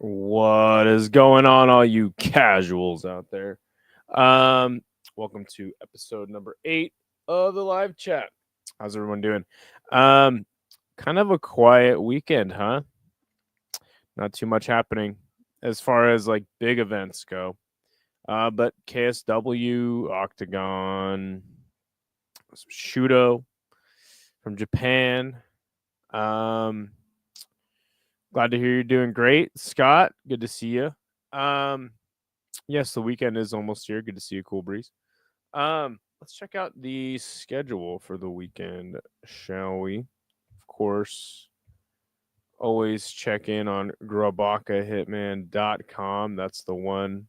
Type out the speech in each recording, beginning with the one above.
What is going on, all you casuals out there? Welcome to episode number 8 of the live chat. How's everyone doing? Kind of a quiet weekend, huh? Not too much happening as far as like big events go. But KSW, Octagon, some Shudo from Japan. Glad to hear you're doing great, Scott. Good to see you. Yes, the weekend is almost here. Good to see you, Cool Breeze. Let's check out the schedule for the weekend, shall we? Of course, always check in on grabakahitman.com. That's the one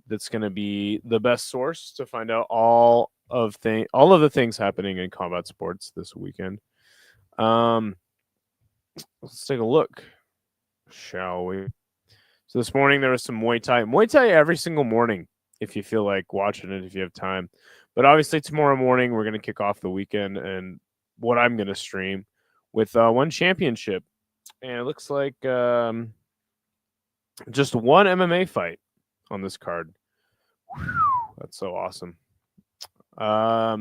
that's going to be the best source to find out all of the things happening in combat sports this weekend. Let's take a look, shall we? So this morning there was some Muay Thai. Muay Thai every single morning if you feel like watching it, if you have time. But obviously tomorrow morning we're going to kick off the weekend and what I'm going to stream with one championship. And it looks like just one MMA fight on this card. Whew, that's so awesome. Not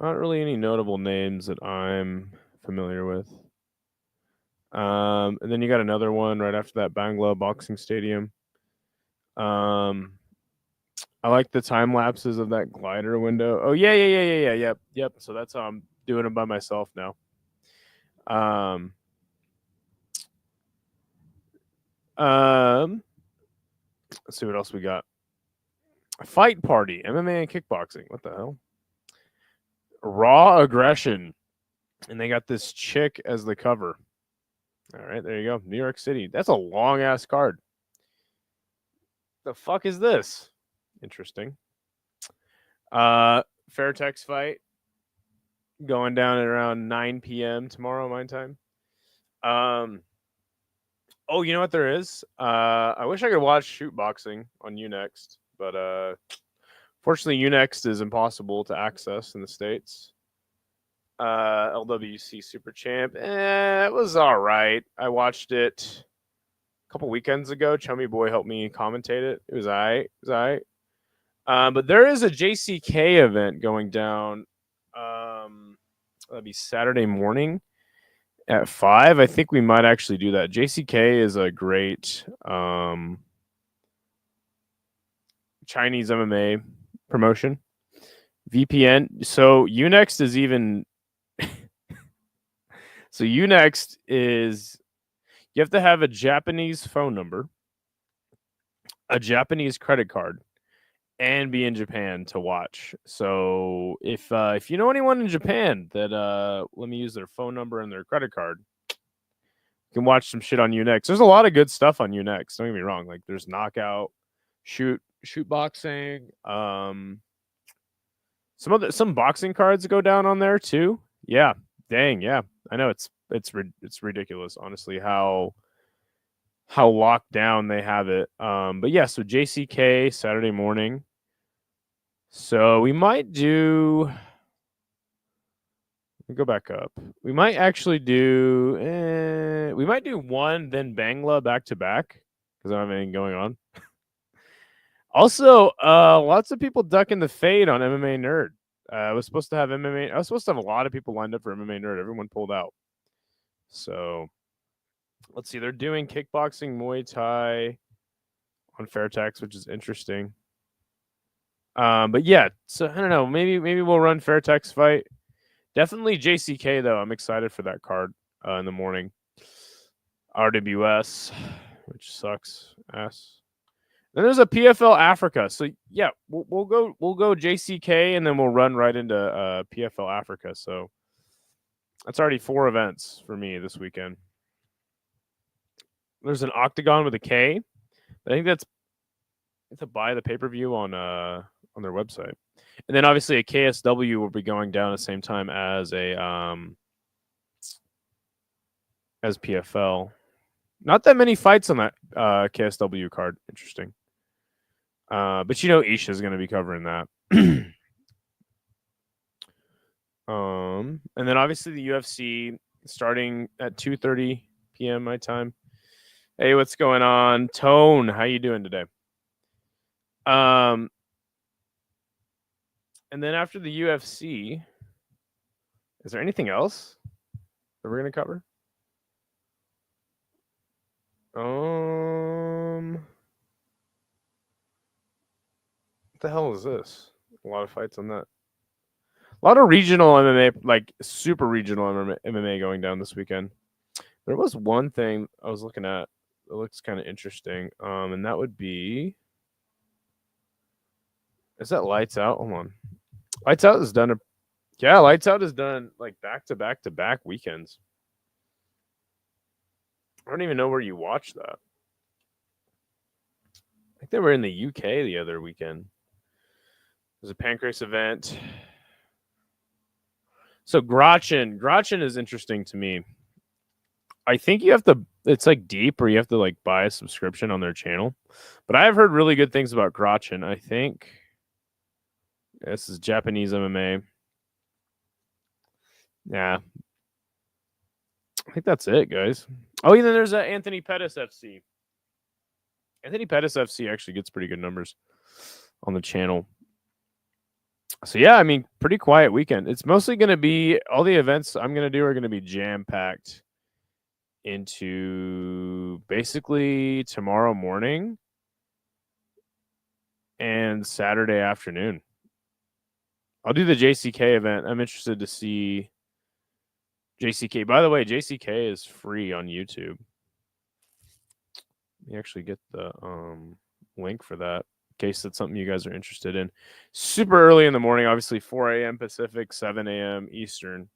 really any notable names that I'm familiar with. And then you got another one right after that, Bangla Boxing Stadium. I like the time lapses of that glider window. Oh yeah, yep. So that's how I'm doing it by myself now. Let's see what else we got. Fight Party, MMA and kickboxing. What the hell? Raw Aggression, and they got this chick as the cover. All right, there you go. New York City. That's a long ass card. The fuck is this? Interesting. Fairtex fight going down at around 9 p.m. tomorrow, my time. Oh, you know what there is? I wish I could watch Shoot Boxing on Unext, but fortunately Unext is impossible to access in the States. LWC Super Champ. It was all right. I watched it a couple weekends ago. Chummy Boy helped me commentate it. It was all right. But there is a JCK event going down. That'll be Saturday morning at 5. I think we might actually do that. JCK is a great Chinese MMA promotion. VPN. So Unext is even... So Unext is, you have to have a Japanese phone number, a Japanese credit card, and be in Japan to watch. So if you know anyone in Japan that let me use their phone number and their credit card, you can watch some shit on Unext. There's a lot of good stuff on Unext. Don't get me wrong. Like there's Knockout, Shoot Boxing, some boxing cards go down on there too. Yeah. Dang, yeah. I know it's ridiculous, honestly, how locked down they have it. But yeah, so JCK Saturday morning. So we might do. Let me go back up. We might actually do. We might do one, then Bangla back to back because I don't have anything going on. Also, lots of people ducking the fade on MMA Nerd. I was supposed to have a lot of people lined up for MMA Nerd. Everyone pulled out. So let's see. They're doing kickboxing, Muay Thai on Fairtex, which is interesting. But yeah, so I don't know. Maybe we'll run Fairtex fight. Definitely JCK though. I'm excited for that card in the morning. RWS, which sucks ass. Then there's a PFL Africa. So yeah, we'll go JCK and then we'll run right into PFL Africa. So That's already 4 events for me this weekend. There's an Octagon with a K. I think that's to buy the pay-per-view on their website. And then obviously a KSW will be going down at the same time as as PFL. Not that many fights on that KSW card. Interesting. But you know Isha's going to be covering that. And then obviously the UFC starting at 2:30 p.m. my time. Hey, what's going on? Tone, how you doing today? And then after the UFC, is there anything else that we're going to cover? What the hell is this? A lot of fights on that. A lot of regional MMA, like super regional MMA going down this weekend. There was one thing I was looking at that looks kind of interesting. And that would be, is that Lights Out? Hold on. Lights Out has done Lights Out has done like back to back weekends. I don't even know where you watch that. I think they were in the UK the other weekend. There's a Pancrase event. So Grachin is interesting to me. I think you have to, it's like deep, or you have to like buy a subscription on their channel. But I have heard really good things about Grachin. I think this is Japanese MMA. Yeah. I think that's it, guys. Oh, and then there's Anthony Pettis FC. Anthony Pettis FC actually gets pretty good numbers on the channel. So yeah, I mean, pretty quiet weekend. It's mostly going to be, all the events I'm going to do are going to be jam-packed into basically tomorrow morning and Saturday afternoon. I'll do the JCK event. I'm interested to see JCK. By the way, JCK is free on YouTube. You actually get the link for that in case that's something you guys are interested in. Super early in the morning, obviously 4 a.m. Pacific, 7 a.m. Eastern.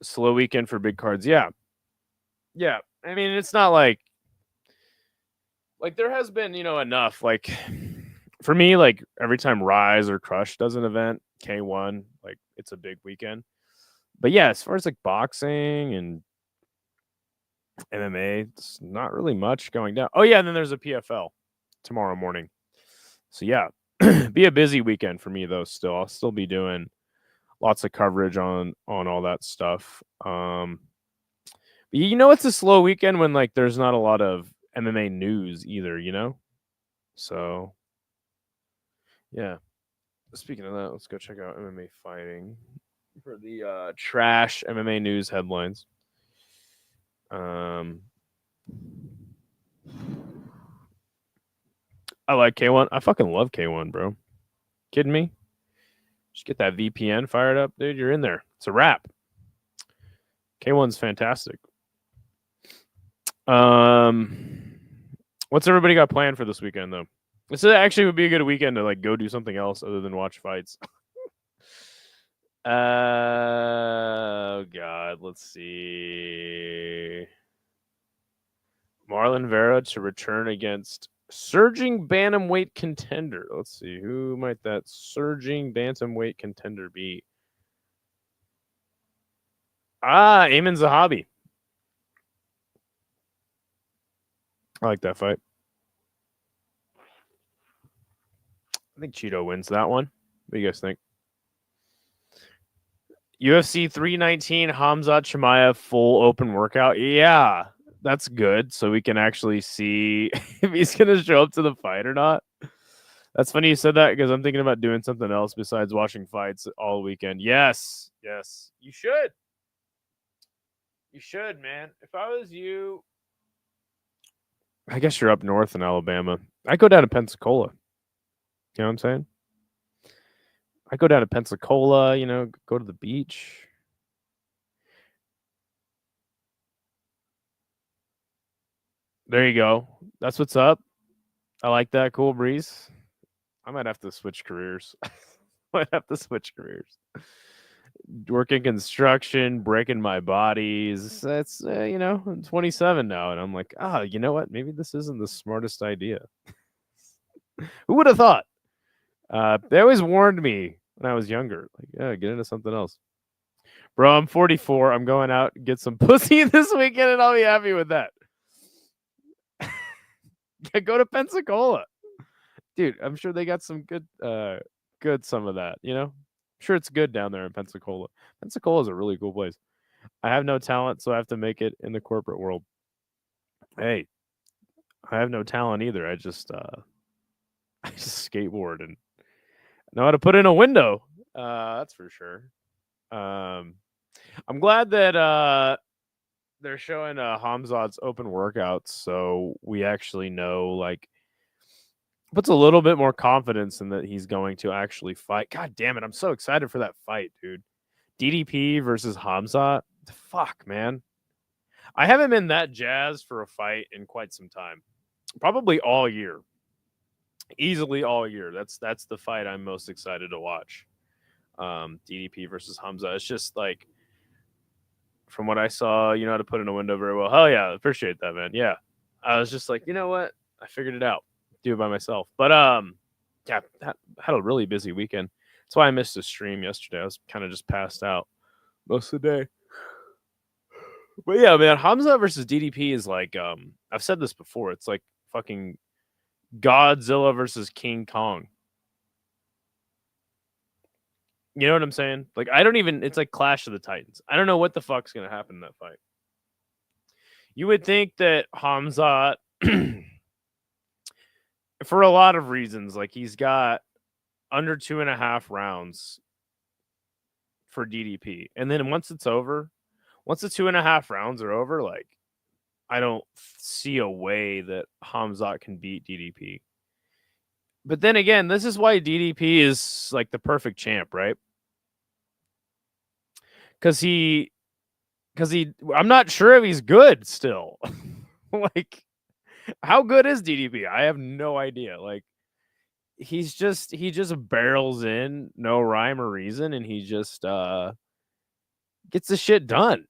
Slow weekend for big cards. Yeah. I mean, it's not like there has been, enough. Like for me, like every time Rise or Crush does an event, K1, like it's a big weekend. But yeah, as far as like boxing and MMA, it's not really much going down. Oh yeah, and then there's a PFL tomorrow morning. So yeah, be a busy weekend for me though. Still, I'll still be doing lots of coverage on all that stuff. But it's a slow weekend when like there's not a lot of MMA news either. So yeah. Speaking of that, let's go check out MMA fighting for the trash MMA news headlines. I like K1. I fucking love K1, bro. Kidding me? Just get that VPN fired up, dude. You're in there. It's a wrap. K1's fantastic. What's everybody got planned for this weekend though? This actually would be a good weekend to like go do something else other than watch fights. Oh God, let's see. Marlon Vera to return against surging bantamweight contender. Let's see, who might that surging bantamweight contender be? Amin Zahabi. I like that fight. I think Cheeto wins that one. What do you guys think? UFC 319 Khamzat Chimaev full open workout. Yeah, that's good. So we can actually see if he's going to show up to the fight or not. That's funny you said that because I'm thinking about doing something else besides watching fights all weekend. Yes. You should. You should, man. If I was you, I guess you're up north in Alabama. I go down to Pensacola. You know what I'm saying? I go down to Pensacola, go to the beach. There you go. That's what's up. I like that. Cool breeze. I might have to switch careers. working construction, breaking my bodies. That's I'm 27 now, and I'm like, you know what? Maybe this isn't the smartest idea. Who would have thought? They always warned me when I was younger, like, yeah, get into something else. Bro, I'm 44. I'm going out and get some pussy this weekend, and I'll be happy with that. Go to Pensacola, dude. I'm sure they got some good some of that. I'm sure it's good down there in Pensacola. Pensacola is a really cool place. I have no talent, so I have to make it in the corporate world. Hey, I have no talent either. I just skateboard and know how to put in a window. That's for sure. I'm glad that they're showing Hamzat's open workouts, so we actually know, like, puts a little bit more confidence in that he's going to actually fight. God damn it, I'm so excited for that fight, dude. DDP versus Hamzat. Fuck, man. I haven't been that jazzed for a fight in quite some time. Probably all year. Easily all year. That's the fight I'm most excited to watch. DDP versus Hamzat. It's just like, from what I saw, you know how to put in a window very well. Hell yeah, appreciate that, man. Yeah. I was just like, you know what? I figured it out. Do it by myself. But yeah, had a really busy weekend. That's why I missed a stream yesterday. I was kind of just passed out most of the day. But yeah, man, Hamzat versus DDP is like, I've said this before. It's like fucking Godzilla versus King Kong. You know what I'm saying? Like, it's like Clash of the Titans. I don't know what the fuck's going to happen in that fight. You would think that Hamzat, for a lot of reasons, like, he's got under 2.5 rounds for DDP. And then once the 2.5 rounds are over, like, I don't see a way that Hamzat can beat DDP. But then again, this is why DDP is like the perfect champ, right? Because I'm not sure if he's good still. Like, how good is DDP? I have no idea. Like, he just barrels in, no rhyme or reason, and he just gets the shit done.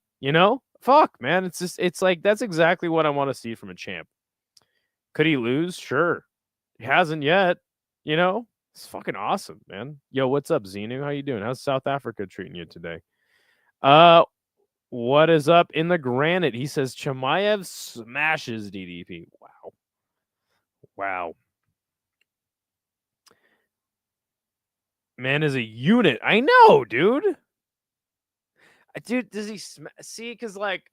Fuck, man. It's like, that's exactly what I want to see from a champ. Could he lose? Sure. He hasn't yet. It's fucking awesome, man. Yo, what's up, Xenu? How you doing? How's South Africa treating you today? What is up in the granite? He says Chimaev smashes DDP. Wow. Man is a unit. I know, dude. Dude, does he see? Because, like,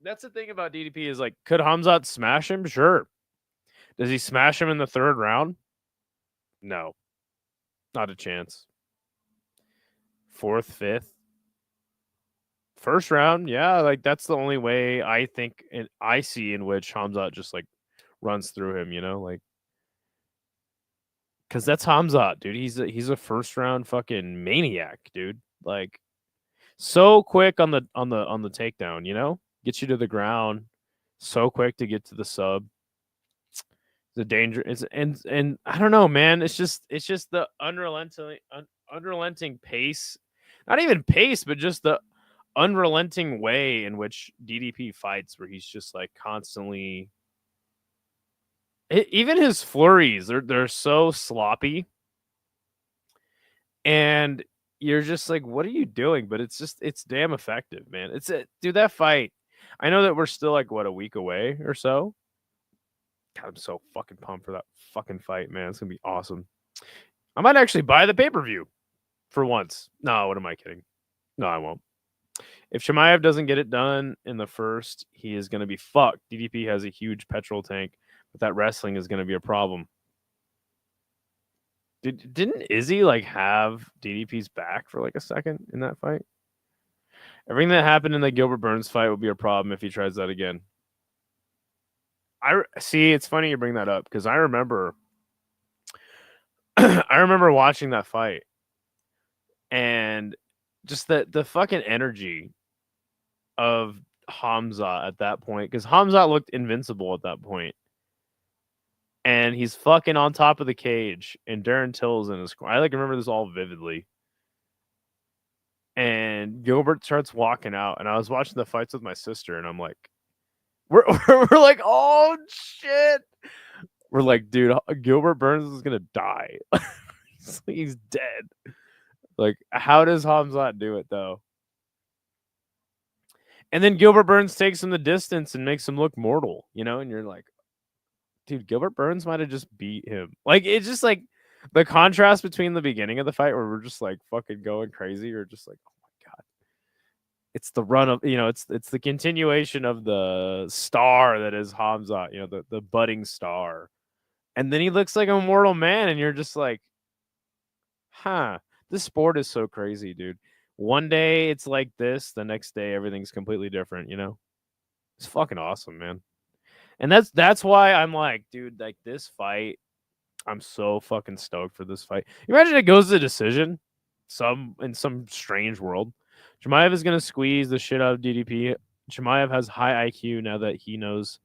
that's the thing about DDP is, like, could Hamzat smash him? Sure. Does he smash him in the 3rd round? No. Not a chance. 4th, 5th. 1st round, yeah, like, that's the only way I think I see in which Hamzat just, like, runs through him, like, because that's Hamzat, dude. He's a 1st round fucking maniac, dude. Like, so quick on the takedown, gets you to the ground, so quick to get to the sub. The danger is, and I don't know, man. It's just the unrelenting pace, not even pace, but just the unrelenting way in which DDP fights, where he's just like constantly. Even his flurries, they're so sloppy, and you're just like, what are you doing? But it's damn effective, man. Dude, that fight. I know that we're still like, what, a week away or so. God, I'm so fucking pumped for that fucking fight, man. It's gonna be awesome. I might actually buy the pay-per-view for once. No, what am I kidding? No, I won't. If Chimaev doesn't get it done in the first, he is gonna be fucked. DDP has a huge petrol tank, but that wrestling is gonna be a problem. Didn't Izzy like have DDP's back for like a second in that fight? Everything that happened in the Gilbert Burns fight will be a problem if he tries that again. I see. It's funny you bring that up because I remember watching that fight and just the fucking energy of Hamzat at that point, because Hamzat looked invincible at that point. And he's fucking on top of the cage, and Darren Till's in his corner. I like remember this all vividly. And and Gilbert starts walking out, and I was watching the fights with my sister, and I'm like, we're we're like, oh shit. We're like, dude, Gilbert Burns is gonna die. He's dead. Like, how does Hamzat do it though? And then Gilbert Burns takes him the distance and makes him look mortal, you know? And you're like, dude, Gilbert Burns might have just beat him. Like, it's just like the contrast between the beginning of the fight where we're just like fucking going crazy, or just like, oh my god. It's the run of, it's the continuation of the star that is Hamzat, the budding star. And then he looks like a mortal man, and you're just like, huh, this sport is so crazy, dude. One day it's like this, the next day everything's completely different, It's fucking awesome, man. And that's why I'm like, dude, like this fight, I'm so fucking stoked for this fight. Imagine it goes to decision, in some strange world. Chimaev is gonna squeeze the shit out of DDP. Chimaev has high IQ now that he knows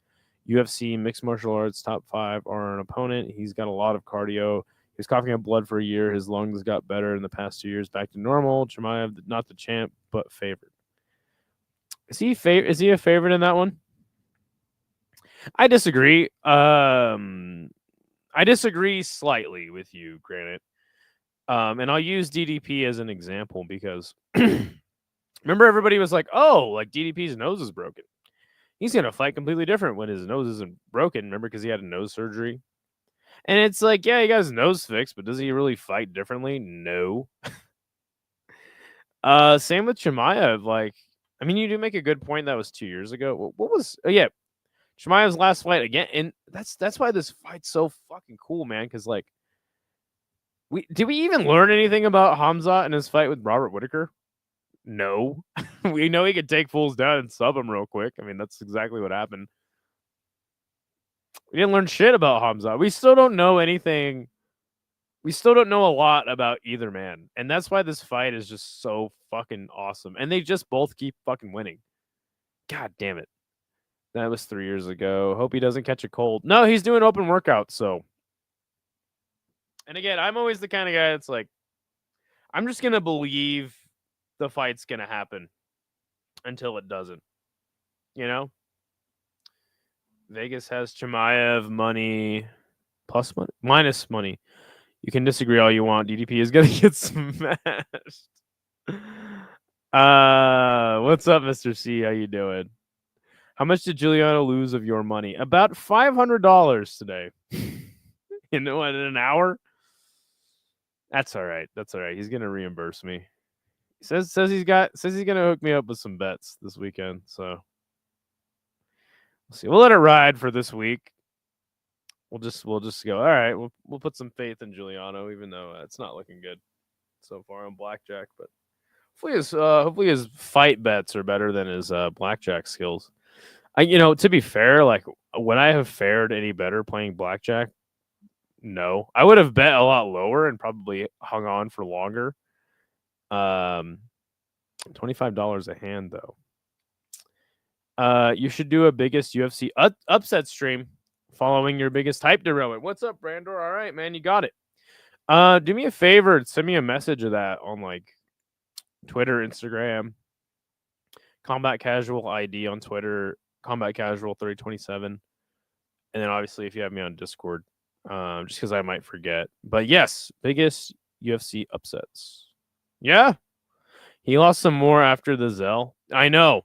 UFC mixed martial arts top 5 are an opponent. He's got a lot of cardio. He was coughing up blood for a year. His lungs got better in the past 2 years, back to normal. Chimaev, not the champ, but favored. Is he a favorite in that one? I disagree. I disagree slightly with you, Granite. And I'll use DDP as an example because remember everybody was like, "Oh, like DDP's nose is broken. He's gonna fight completely different when his nose isn't broken." Remember, because he had a nose surgery. And it's like, yeah, he got his nose fixed, but does he really fight differently? No. Same with Chimaev. Like, I mean, you do make a good point. That was 2 years ago. What was? Oh yeah, Chimaev's last fight again, and that's why this fight's so fucking cool, man. Because like, did we even learn anything about Hamzat in his fight with Robert Whitaker? No. We know he could take fools down and sub them real quick. I mean, that's exactly what happened. We didn't learn shit about Hamzat. We still don't know anything. We still don't know a lot about either man. And that's why this fight is just so fucking awesome. And they just both keep fucking winning. God damn it. That was 3 years ago. Hope he doesn't catch a cold. No, he's doing open workouts, so. And again, I'm always the kind of guy that's like, I'm just going to believe the fight's going to happen until it doesn't. You know? Vegas has Chimaev money, plus money, minus money. You can disagree all you want. DDP is going to get smashed. What's up, Mr. C? How you doing? How much did Giuliano lose of your money? About $500 today. You know, in an hour? That's all right. That's all right. He's gonna reimburse me. He says he's gonna hook me up with some bets this weekend. So we'll see. We'll let it ride for this week. We'll just go. All right. We'll put some faith in Giuliano, even though it's not looking good so far on blackjack. But hopefully his fight bets are better than his blackjack skills. To be fair, like when I have fared any better playing blackjack, no, I would have bet a lot lower and probably hung on for longer. $25 a hand though. You should do a biggest UFC upset stream following your biggest hype derailment. What's up, Brandor? All right, man, you got it. Do me a favor, send me a message of that on like Twitter, Instagram, Combat Casual ID on Twitter, Combat Casual 327, and then obviously if you have me on Discord, just because I might forget. But yes, biggest UFC upsets. Yeah, he lost some more after the Zell. I know.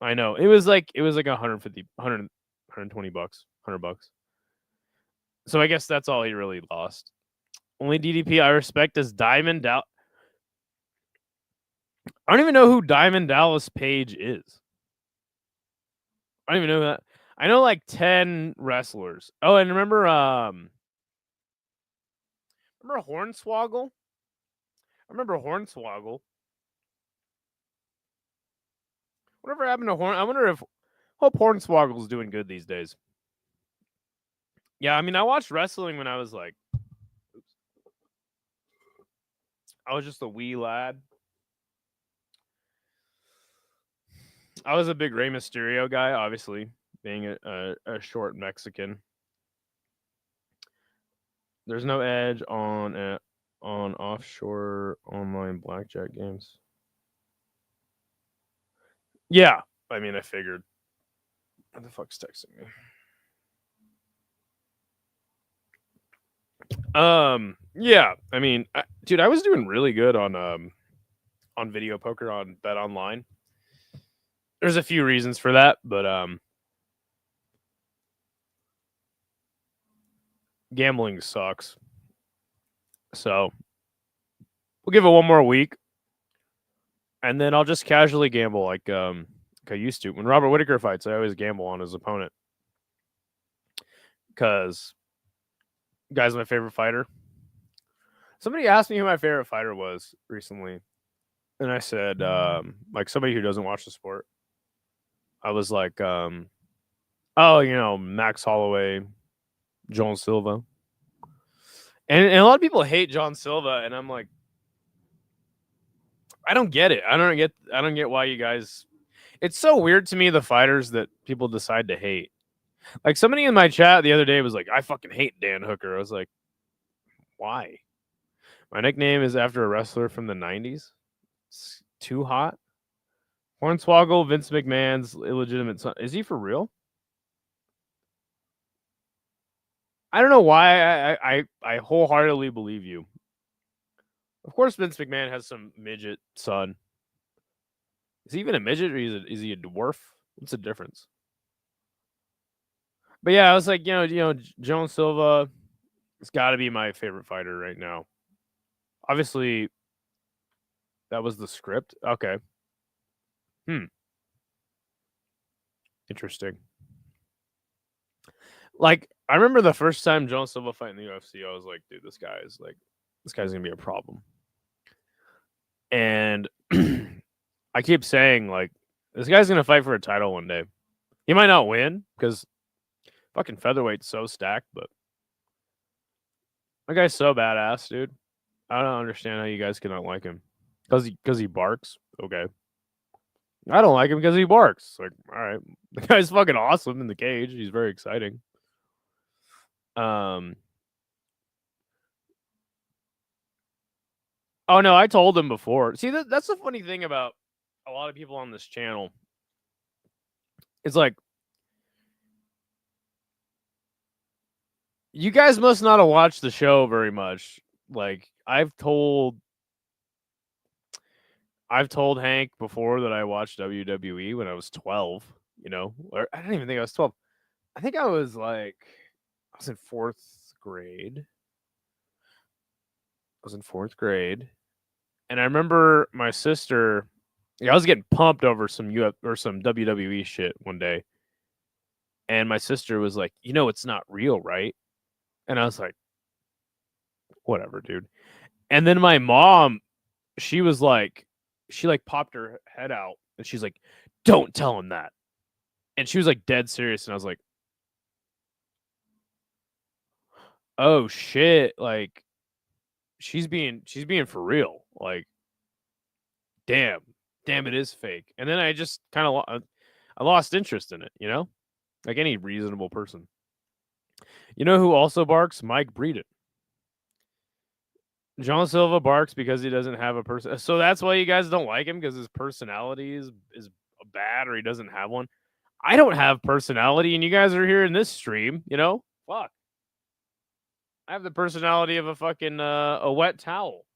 It was like 150, 100, 120 bucks, $100. So I guess that's all he really lost. Only DDP I respect is Diamond Dallas. I don't even know who Diamond Dallas Page is. I don't even know that. I know like 10 wrestlers. Oh, and remember Hornswoggle? I remember Hornswoggle. Whatever happened to Horn? I wonder if hope Hornswoggle's doing good these days. Yeah, I mean, I watched wrestling when I was like, I was just a wee lad. I was a big Rey Mysterio guy, obviously, being a short Mexican. There's no edge on offshore online blackjack games. Yeah, I mean, I figured. What the fuck's texting me? Yeah, I mean, dude, I was doing really good on video poker on Bet Online. There's a few reasons for that, but gambling sucks. So we'll give it one more week, and then I'll just casually gamble like I used to. When Robert Whittaker fights, I always gamble on his opponent because guy's my favorite fighter. Somebody asked me who my favorite fighter was recently, and I said like somebody who doesn't watch the sport. I was like, oh, you know, Max Holloway, John Silva, and a lot of people hate John Silva, and I'm like, I don't get it. I don't get why you guys. It's so weird to me the fighters that people decide to hate. Like somebody in my chat the other day was like, I fucking hate Dan Hooker. I was like, why? My nickname is after a wrestler from the 90s. It's too hot. Hornswoggle, Vince McMahon's illegitimate son. Is he for real? I don't know why I wholeheartedly believe you. Of course, Vince McMahon has some midget son. Is he even a midget or is he a dwarf? What's the difference? But yeah, I was like, Joan Silva has got to be my favorite fighter right now. Obviously, that was the script. Okay. Interesting. Like, I remember the first time Joan Silva fight in the UFC, I was like, dude, this guy's gonna be a problem. And I keep saying, like, this guy's gonna fight for a title one day. He might not win because fucking featherweight's so stacked, but that guy's so badass, dude. I don't understand how you guys cannot like him. Because he barks. Okay. I don't like him because he barks. Like, all right. The guy's fucking awesome in the cage. He's very exciting. Oh no, I told him before. See, that's the funny thing about a lot of people on this channel. It's like, you guys must not have watched the show very much. Like, I've told Hank before that I watched WWE when I was 12, or I don't even think I was 12. I think I was in 4th grade. And I remember my sister, I was getting pumped over some WWE shit one day. And my sister was like, it's not real, right? And I was like, whatever, dude. And then my mom, she popped her head out and she's like, don't tell him that. And she was like dead serious. And I was like, oh shit. Like, she's being for real. Like, damn, it is fake. And then I just kind of I lost interest in it, like any reasonable person. You know who also barks? Mike Breeden. John Silva barks because he doesn't have a person. So that's why you guys don't like him, because his personality is bad, or he doesn't have one. I don't have personality, and you guys are here in this stream. Fuck. I have the personality of a fucking a wet towel.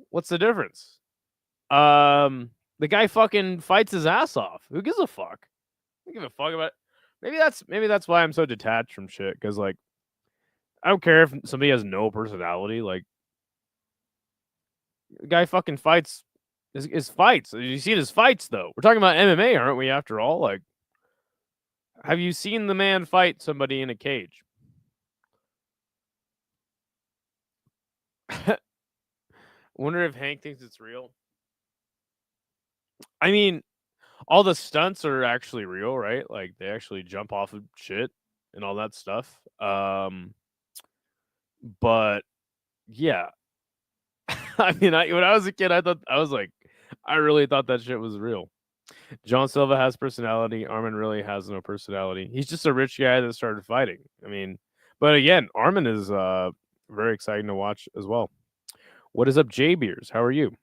What's the difference? The guy fucking fights his ass off. Who gives a fuck? I don't give a fuck about it. Maybe that's why I'm so detached from shit, because like, I don't care if somebody has no personality. Like, the guy fucking fights his fights. You see his fights, though. We're talking about MMA, aren't we, after all? Like, have you seen the man fight somebody in a cage? Wonder if Hank thinks it's real. I mean, all the stunts are actually real, right? Like, they actually jump off of shit and all that stuff. But yeah. I mean, when I was a kid, I really thought that shit was real. John Silva has personality. Armin really has no personality. He's just a rich guy that started fighting. I mean, but again, Armin is very exciting to watch as well. What is up, J Beers? How are you?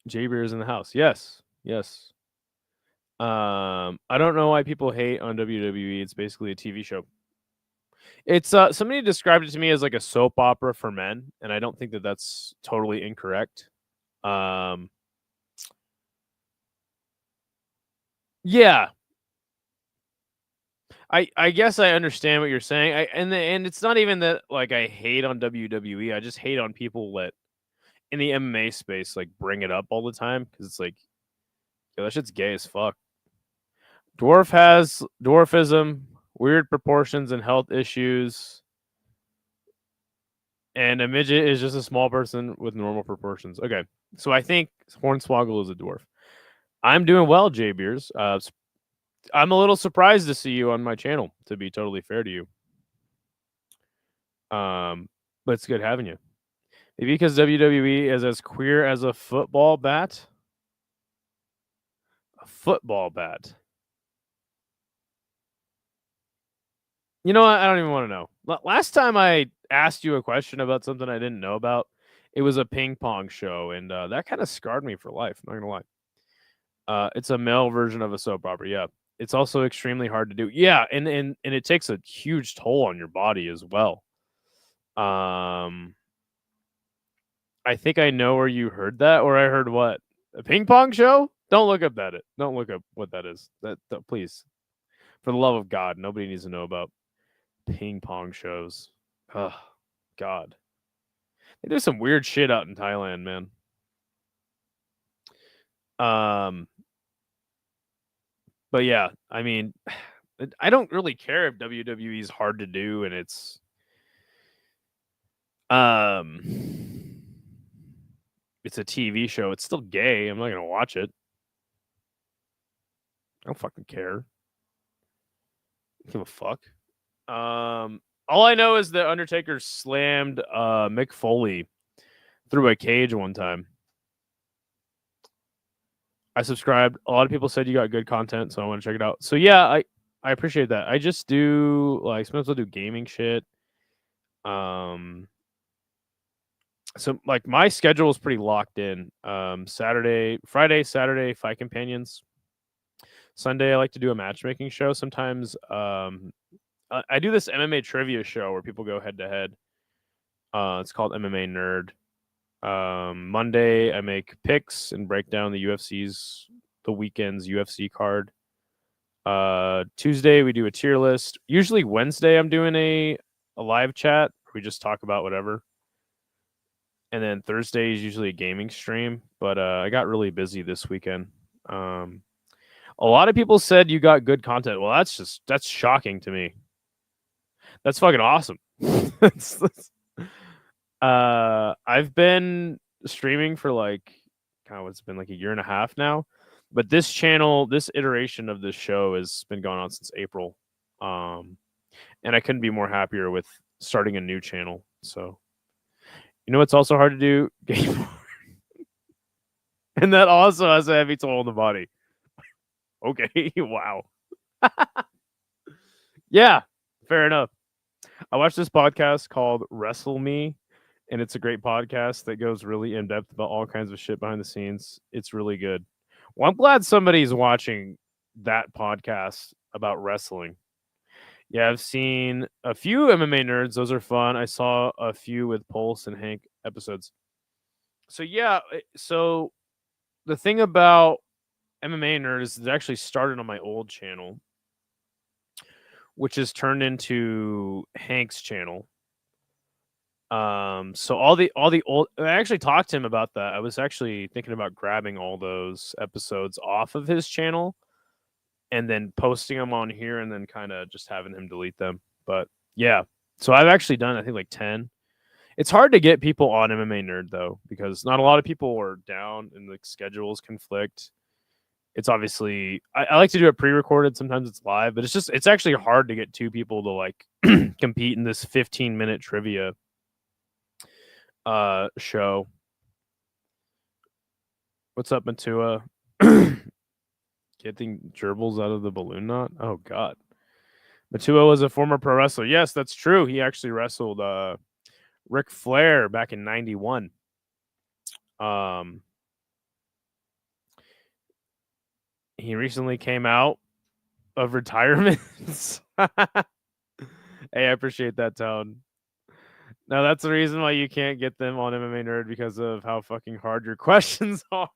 J Beer is in the house. Yes. Yes. I don't know why people hate on WWE. It's basically a TV show. It's somebody described it to me as like a soap opera for men, and I don't think that that's totally incorrect. Um, yeah, I guess I understand what you're saying. And it's not even that like I hate on WWE. I just hate on people that in the MMA space like bring it up all the time because it's like, yo, that shit's gay as fuck. Dwarf has dwarfism, weird proportions and health issues, and a midget is just a small person with normal proportions. Okay, so I think Hornswoggle is a dwarf. I'm doing well, J Beers. I'm a little surprised to see you on my channel, to be totally fair to you. But it's good having you. Maybe because WWE is as queer as a football bat. A football bat. You know what? I don't even want to know. Last time I asked you a question about something I didn't know about, it was a ping pong show, and that kind of scarred me for life. I'm not gonna lie. It's a male version of a soap opera. Yeah, it's also extremely hard to do. Yeah, and it takes a huge toll on your body as well. I think I know where you heard that, or I heard what? A ping pong show? Don't look up that. Don't look up what that is. Please, for the love of God, nobody needs to know about ping pong shows. Oh, God. There's some weird shit out in Thailand, man. But yeah, I mean, I don't really care if WWE is hard to do and it's it's a TV show. It's still gay. I'm not gonna watch it. I don't fucking care. Give a fuck. All I know is that Undertaker slammed Mick Foley through a cage one time. I subscribed. A lot of people said you got good content, so I want to check it out. So yeah, I appreciate that. I just do like sometimes I'll do gaming shit. So like my schedule is pretty locked in. Friday, Saturday, Fight Companions. Sunday, I like to do a matchmaking show. Sometimes I do this MMA trivia show where people go head to head. It's called MMA Nerd. Monday, I make picks and break down the weekend's UFC card. Tuesday, we do a tier list. Usually Wednesday, I'm doing a live chat where we just talk about whatever. And then Thursday is usually a gaming stream. But I got really busy this weekend. A lot of people said you got good content. Well, that's shocking to me. That's fucking awesome. I've been streaming for like it's been like a year and a half now. But this channel, this iteration of this show has been going on since April. And I couldn't be more happier with starting a new channel. So you know what's also hard to do? Game and that also has a heavy toll on the body. Okay, wow. Yeah, fair enough. I watched this podcast called Wrestle Me, and it's a great podcast that goes really in depth about all kinds of shit behind the scenes. It's really good. Well, I'm glad somebody's watching that podcast about wrestling. Yeah, I've seen a few MMA nerds. Those are fun. I saw a few with Pulse and Hank episodes. So yeah, so the thing about MMA nerd is it actually started on my old channel, which is turned into Hank's channel. So all the old, I actually talked to him about that. I was actually thinking about grabbing all those episodes off of his channel and then posting them on here and then kind of just having him delete them. But yeah, so I've actually done, I think, like 10. It's hard to get people on MMA Nerd though, because not a lot of people are down and the schedules conflict. It's obviously, I like to do it pre-recorded. Sometimes it's live, but it's actually hard to get two people to like compete in this 15-minute trivia show. What's up, Matua? Getting gerbils out of the balloon knot? Oh god. Matua was a former pro wrestler. Yes, that's true. He actually wrestled Ric Flair back in 91. he recently came out of retirement. Hey, I appreciate that tone. No, that's the reason why you can't get them on MMA Nerd, because of how fucking hard your questions are.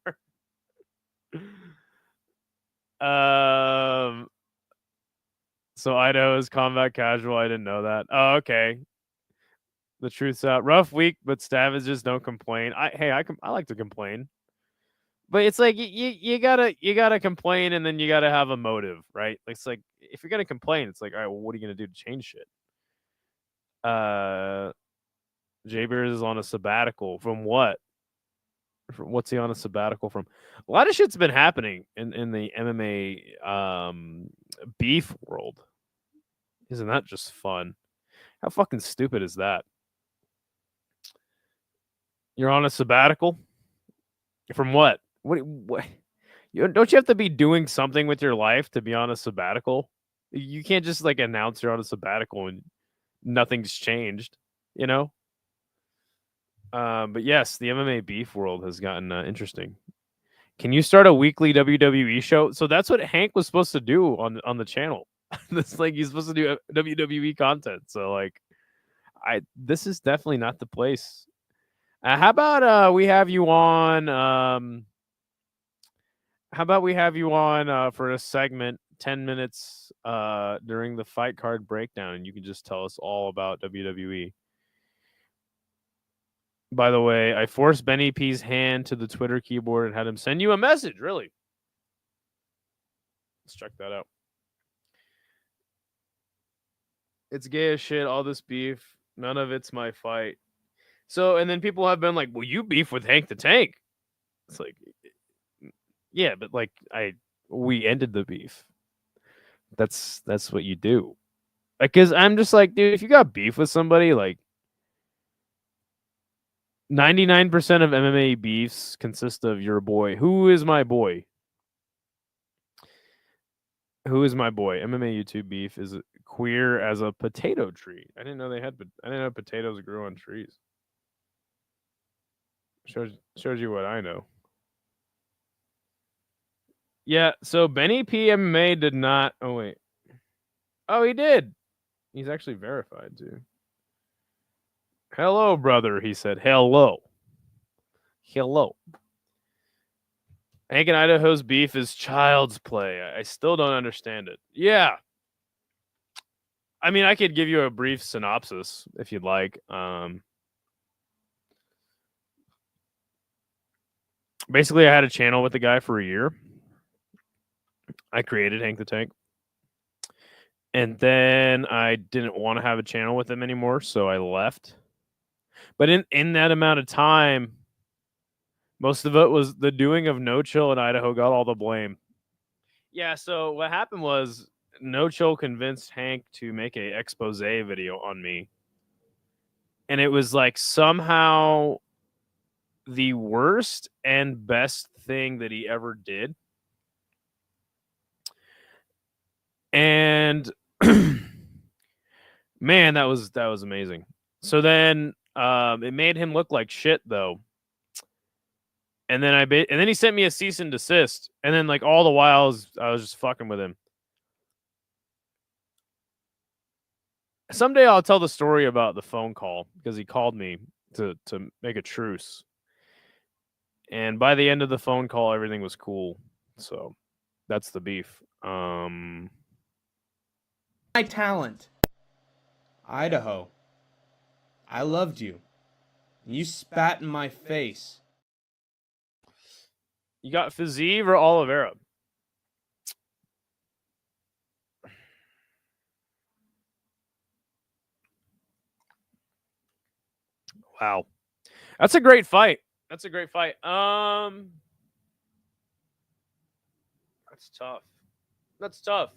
So Idaho is combat casual. I didn't know that. Oh, okay. The truth's out. Rough week, but Savages don't complain. I like to complain, but it's like you gotta complain, and then you gotta have a motive, right? It's like, if you're gonna complain, it's like, all right, well, what are you gonna do to change shit? Jay Bears is on a sabbatical from what? What's he on a sabbatical from? A lot of shit's been happening in the MMA beef world. Isn't that just fun? How fucking stupid is that? You're on a sabbatical from what? What? Don't you have to be doing something with your life to be on a sabbatical? You can't just like announce you're on a sabbatical and nothing's changed, you know? But yes, the MMA beef world has gotten interesting. Can you start a weekly WWE show? So that's what Hank was supposed to do on the channel. This, like, he's supposed to do WWE content. So like, this is definitely not the place. How about we have you on? How about we have you on for a segment, 10 minutes during the fight card breakdown, and you can just tell us all about WWE. By the way, I forced Benny P's hand to the Twitter keyboard and had him send you a message. Really? Let's check that out. It's gay as shit, all this beef. None of it's my fight. So, and then people have been like, well, you beef with Hank the Tank. It's like, yeah, but like, we ended the beef. That's what you do. Like, cause I'm just like, dude, if you got beef with somebody, like, 99% of MMA beefs consist of your boy. Who is my boy? Who is my boy? MMA YouTube beef is queer as a potato tree. I didn't know I didn't know potatoes grew on trees. Shows you what I know. Yeah, so Benny P MMA did not. Oh wait. Oh, he did. He's actually verified too. Hello, brother. He said, "Hello, hello." Hank and Idaho's beef is child's play. I still don't understand it. Yeah. I mean, I could give you a brief synopsis if you'd like. Basically, I had a channel with the guy for a year. I created Hank the Tank. And then I didn't want to have a channel with him anymore, so I left. But in that amount of time, most of it was the doing of No Chill, and Idaho got all the blame. Yeah, so what happened was No Chill convinced Hank to make a expose video on me. And it was like somehow the worst and best thing that he ever did. And man, that was amazing. So then it made him look like shit though. And then and then he sent me a cease and desist. And then like all the while I was just fucking with him. Someday I'll tell the story about the phone call, because he called me to make a truce. And by the end of the phone call, everything was cool. So that's the beef. My talent. Idaho. I loved you. You spat in my face. You got Fiziev or Oliveira? Wow. That's a great fight. That's tough. That's tough.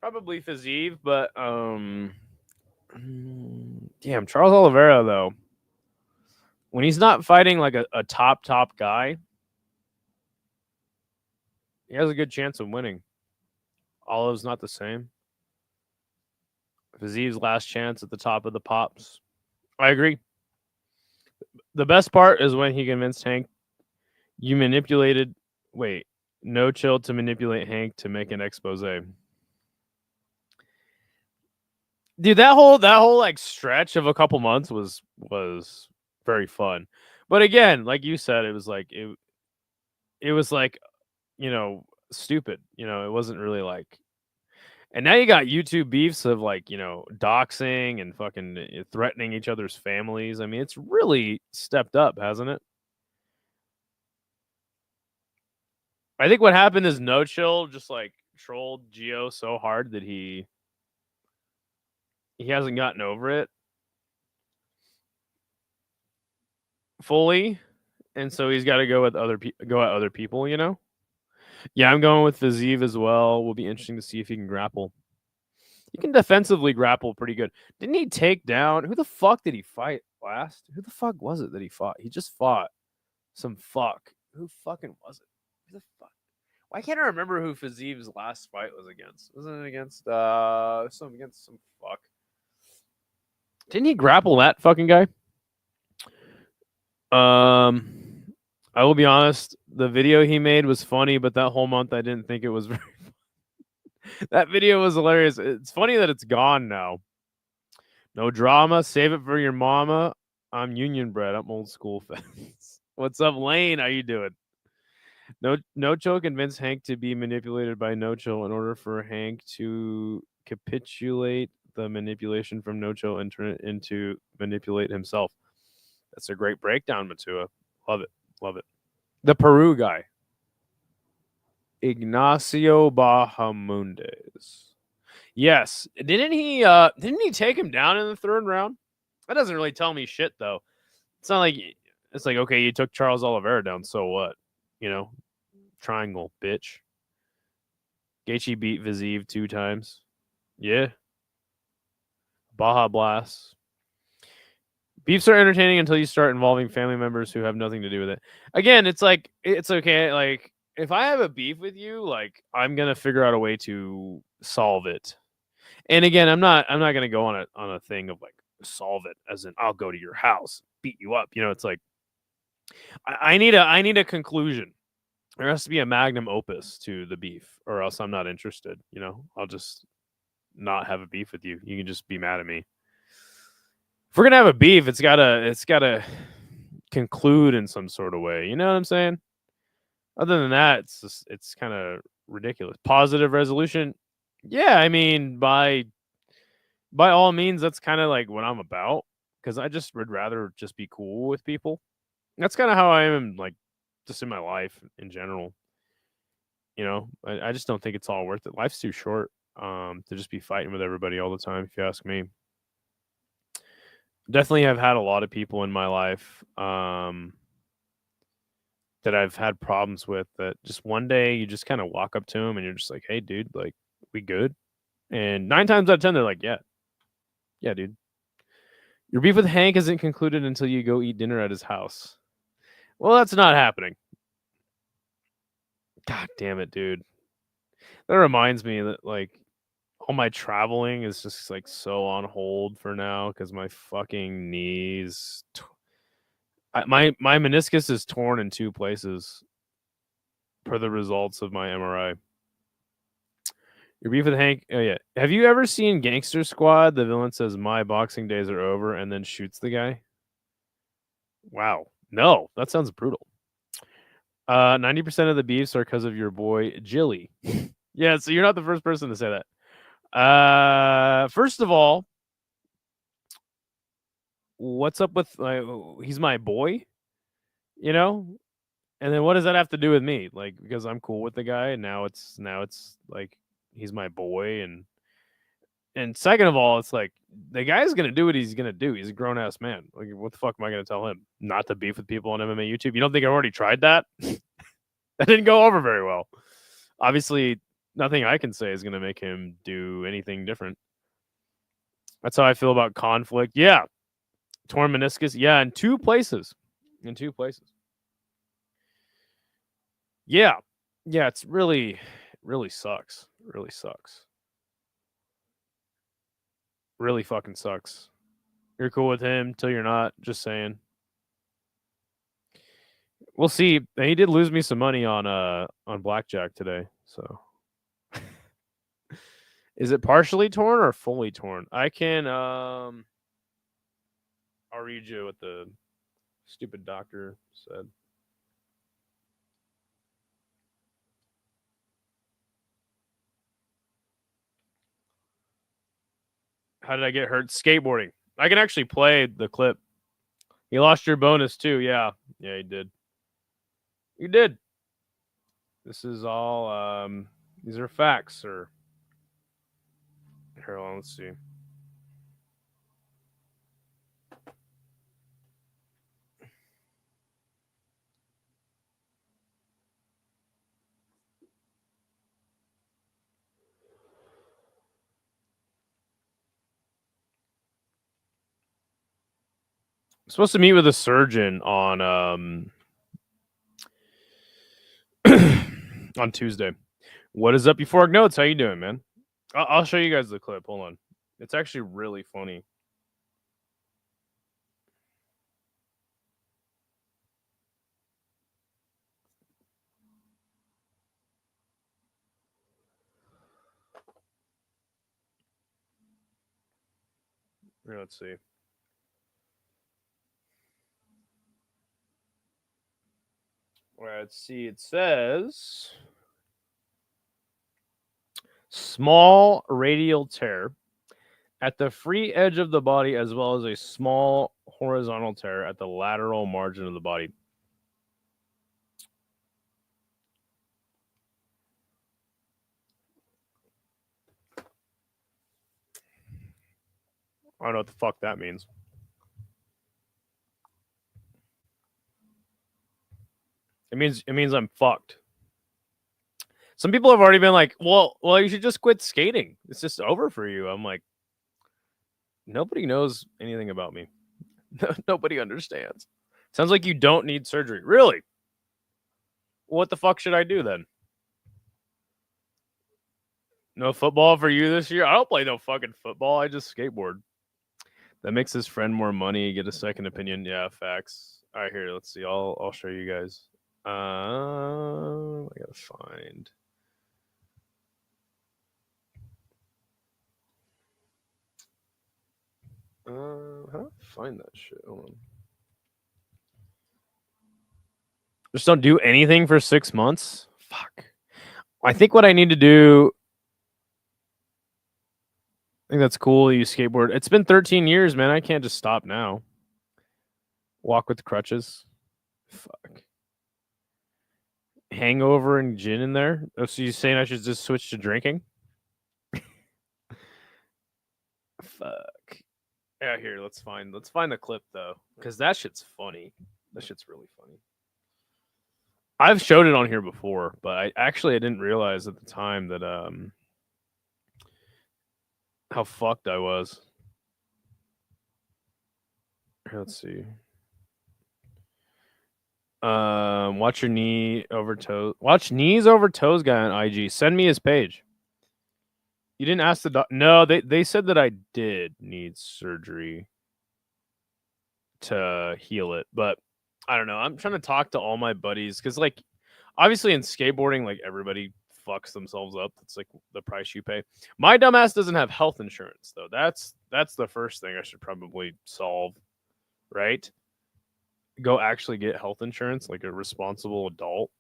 Probably Fiziev, but damn, Charles Oliveira though. When he's not fighting like a top guy, he has a good chance of winning. Olive's not the same. Fiziev's last chance at the top of the pops. I agree. The best part is when he convinced Hank, you manipulated. Wait, No Chill to manipulate Hank to make an expose. Dude, that whole like stretch of a couple months was very fun. But again, like you said, it was like it was like, stupid. It wasn't really like. And now you got YouTube beefs of like, doxing and fucking threatening each other's families. I mean, it's really stepped up, hasn't it? I think what happened is No Chill just like trolled Geo so hard that he hasn't gotten over it fully, and so he's got to go with go at other people. Yeah, I'm going with Viziv as well. Will be interesting to see if he can grapple. He can defensively grapple pretty good. Didn't he take down who the fuck did he fight last? Who the fuck was it that he fought? He just fought some fuck. Who fucking was it? Who the fuck? Why can't I remember who Faziv's last fight was against? Wasn't it against some fuck? Didn't he grapple that fucking guy? I will be honest, the video he made was funny, but that whole month I didn't think it was very funny. That video was hilarious. It's funny that it's gone now. No drama, save it for your mama. I'm union bred. I'm old school fans. What's up, Lane? How you doing? No Chill convinced Hank to be manipulated by No Chill in order for Hank to capitulate the manipulation from No Chill and turn it into manipulate himself. That's a great breakdown, Matua. Love it. Love it. The Peru guy. Ignacio Bahamundes. Yes. Didn't he take him down in the third round? That doesn't really tell me shit though. It's not like it's like, okay, you took Charles Oliveira down, so what? Triangle, bitch. Gaethje beat Viziv 2 times. Yeah. Baja Blast. Beefs are entertaining until you start involving family members who have nothing to do with it. Again, it's like, it's okay. Like, if I have a beef with you, like, I'm gonna figure out a way to solve it. And again, I'm not gonna go on a thing of like solve it as in I'll go to your house, beat you up. It's like I need a conclusion. There has to be a magnum opus to the beef, or else I'm not interested. I'll just not have a beef with you. You can just be mad at me. If we're gonna have a beef, it's gotta conclude in some sort of way. You know what I'm saying? Other than that, it's kind of ridiculous. Positive resolution, yeah. I mean, by all means, that's kind of like what I'm about. Because I just would rather just be cool with people. That's kind of how I am, like, just in my life in general. I just don't think it's all worth it. Life's too short to just be fighting with everybody all the time, if you ask me. Definitely have had a lot of people in my life that I've had problems with that just one day you just kind of walk up to them and you're just like, hey, dude, like, we good? And 9 times out of 10, they're like, yeah. Yeah, dude. Your beef with Hank isn't concluded until you go eat dinner at his house. Well, that's not happening. God damn it, dude. That reminds me that, like, all my traveling is just like so on hold for now because my fucking knees. My meniscus is torn in 2 places per the results of my MRI. Your beef with Hank. Oh yeah. Have you ever seen Gangster Squad? The villain says my boxing days are over and then shoots the guy. Wow. No, that sounds brutal. 90% of the beefs are because of your boy Jilly. Yeah, so you're not the first person to say that. First of all, what's up with he's my boy? And then what does that have to do with me? Like, because I'm cool with the guy, and now it's like he's my boy, and second of all, it's like the guy's gonna do what he's gonna do. He's a grown ass man. Like, what the fuck am I gonna tell him? Not to beef with people on MMA YouTube. You don't think I already tried that? That didn't go over very well. Obviously, nothing I can say is gonna make him do anything different. That's how I feel about conflict. Yeah, torn meniscus. Yeah, in 2 places. In 2 places. Yeah. Yeah, it's really sucks. Really sucks. Really fucking sucks. You're cool with him till you're not, just saying. We'll see. He did lose me some money on blackjack today. So, is it partially torn or fully torn? I can I'll read you what the stupid doctor said. How did I get hurt? Skateboarding. I can actually play the clip. You lost your bonus too. Yeah. Yeah, you did. You did. This is all these are facts, sir. Here, let's see. I'm supposed to meet with a surgeon on on Tuesday. What is up, Euphoric Notes? How you doing, man? I'll show you guys the clip. Hold on. It's actually really funny. Here, let's see. All right, let's see. It says small radial tear at the free edge of the body, as well as a small horizontal tear at the lateral margin of the body. I don't know what the fuck that means. It means I'm fucked. Some people have already been like, well, you should just quit skating. It's just over for you. I'm like, nobody knows anything about me. Nobody understands. Sounds like you don't need surgery. Really? What the fuck should I do then? No football for you this year? I don't play no fucking football. I just skateboard. That makes his friend more money. Get a second opinion. Yeah, facts. All right, here. Let's see. I'll show you guys. I gotta find. How do I find that shit? Hold on. Just don't do anything for 6 months? Fuck. I think what I need to do. I think that's cool. You skateboard. It's been 13 years, man. I can't just stop now. Walk with crutches. Fuck. Hangover and gin in there. Oh, so you saying I should just switch to drinking? Fuck. Yeah, here. Let's find the clip though, because that shit's funny. That shit's really funny. I've showed it on here before, but I didn't realize at the time that how fucked I was. Here, let's see. Watch your knee over toes. Watch knees over toes guy on IG. Send me his page. You didn't ask the No, they said that I did need surgery to heal it, but I don't know. I'm trying to talk to all my buddies because, like, obviously in skateboarding, like everybody fucks themselves up. That's like the price you pay. My dumbass doesn't have health insurance though. That's the first thing I should probably solve, right? Go actually get health insurance like a responsible adult.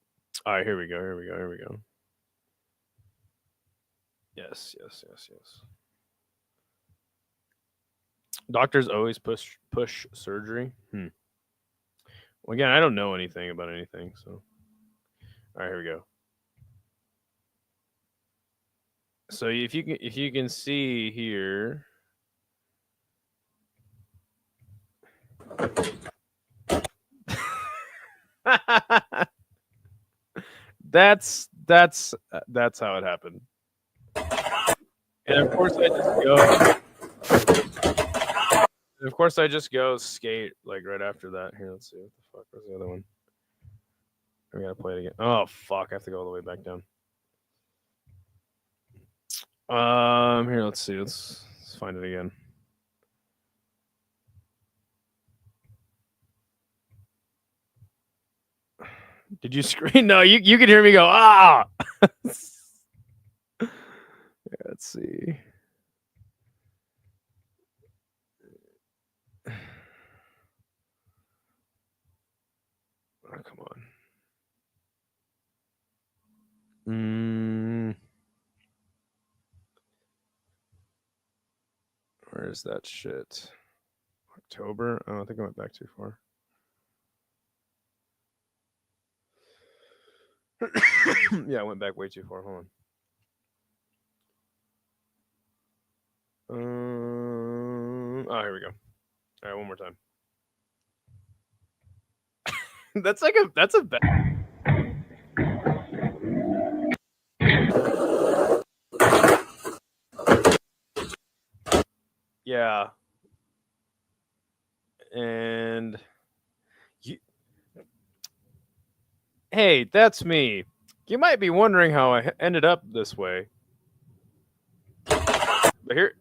All right, here we go. Yes. Doctors always push surgery. Well, again, I don't know anything about anything, so. All right, here we go. So if you can see here. that's how it happened. And of course I just go skate like right after that. Here, let's see what the fuck was the other one. We gotta play it again. Oh fuck, I have to go all the way back down. Here, let's see. Let's find it again. Did you scream? No, you can hear me go, ah! Let's see. Oh, come on. Where is that shit? October? Oh, I think I went back too far. Yeah, I went back way too far. Hold on. Oh, here we go. All right, one more time. That's a bad. Yeah. And hey, that's me. You might be wondering how I ended up this way. But here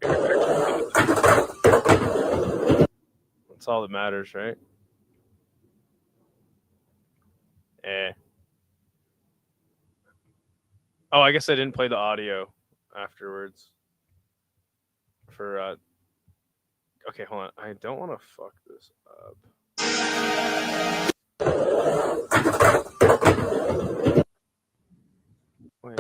that's all that matters, right? Oh, I guess I didn't play the audio afterwards. For okay, hold on. I don't want to fuck this up. Wait.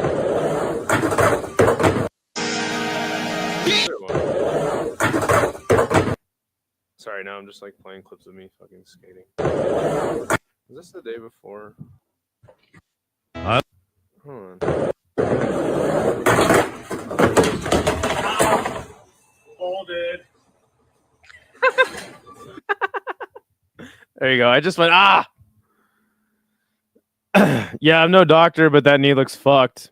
Sorry, now I'm just like playing clips of me fucking skating. Is this the day before? Hold on. Hold it. There you go. I just went, ah! Yeah, I'm no doctor, but that knee looks fucked.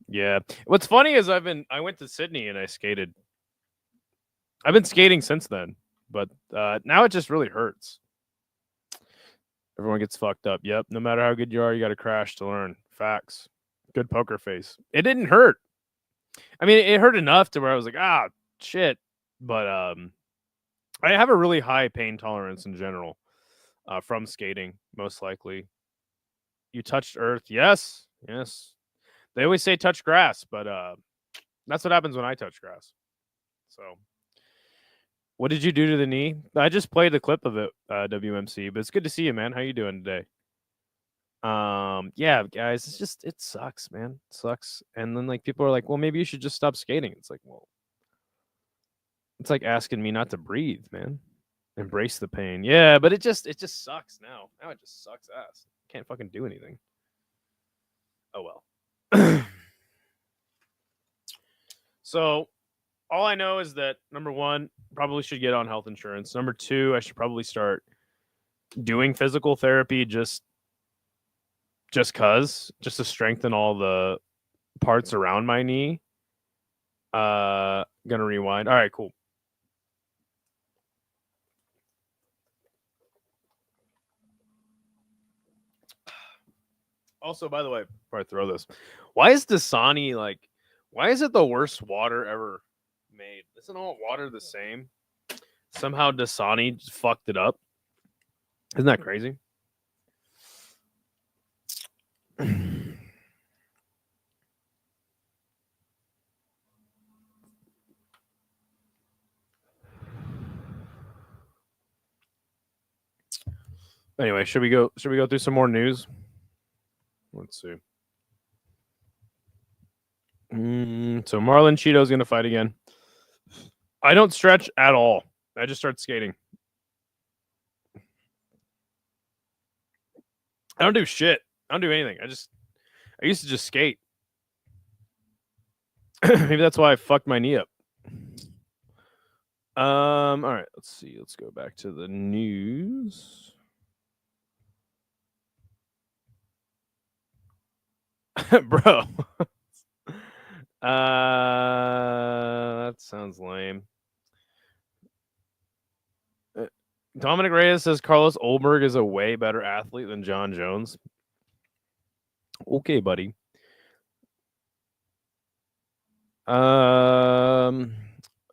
Yeah. What's funny is I went to Sydney and I skated. I've been skating since then, but now it just really hurts. Everyone gets fucked up. Yep. No matter how good you are, you got to crash to learn. Facts. Good poker face. It didn't hurt. I mean, it hurt enough to where I was like, ah, shit. But I have a really high pain tolerance in general from skating, most likely. You touched earth. Yes. Yes. They always say touch grass, but that's what happens when I touch grass. So, what did you do to the knee? I just played a clip of it, WMC, but it's good to see you, man. How you doing today? Yeah, guys, it sucks, man. It sucks. And then like people are like, well, maybe you should just stop skating. It's like, well, it's like asking me not to breathe, man. Embrace the pain. Yeah, but it just sucks now. Now it just sucks ass. Can't fucking do anything. Oh well. So all I know is that number one, probably should get on health insurance. Number two, I should probably start doing physical therapy just to strengthen all the parts around my knee. Gonna rewind. All right, cool. Also, by the way, before I throw this, why is Dasani like? Why is it the worst water ever made? Isn't all water the same? Somehow Dasani just fucked it up. Isn't that crazy? Anyway, should we go through some more news? Let's see. So Marlon Cheeto's gonna fight again. I don't stretch at all. I just start skating. I don't do shit. I don't do anything. I used to just skate. Maybe that's why I fucked my knee up. All right, let's see. Let's go back to the news. Bro. That sounds lame. Dominic Reyes says Carlos Olberg is a way better athlete than John Jones. Okay, buddy.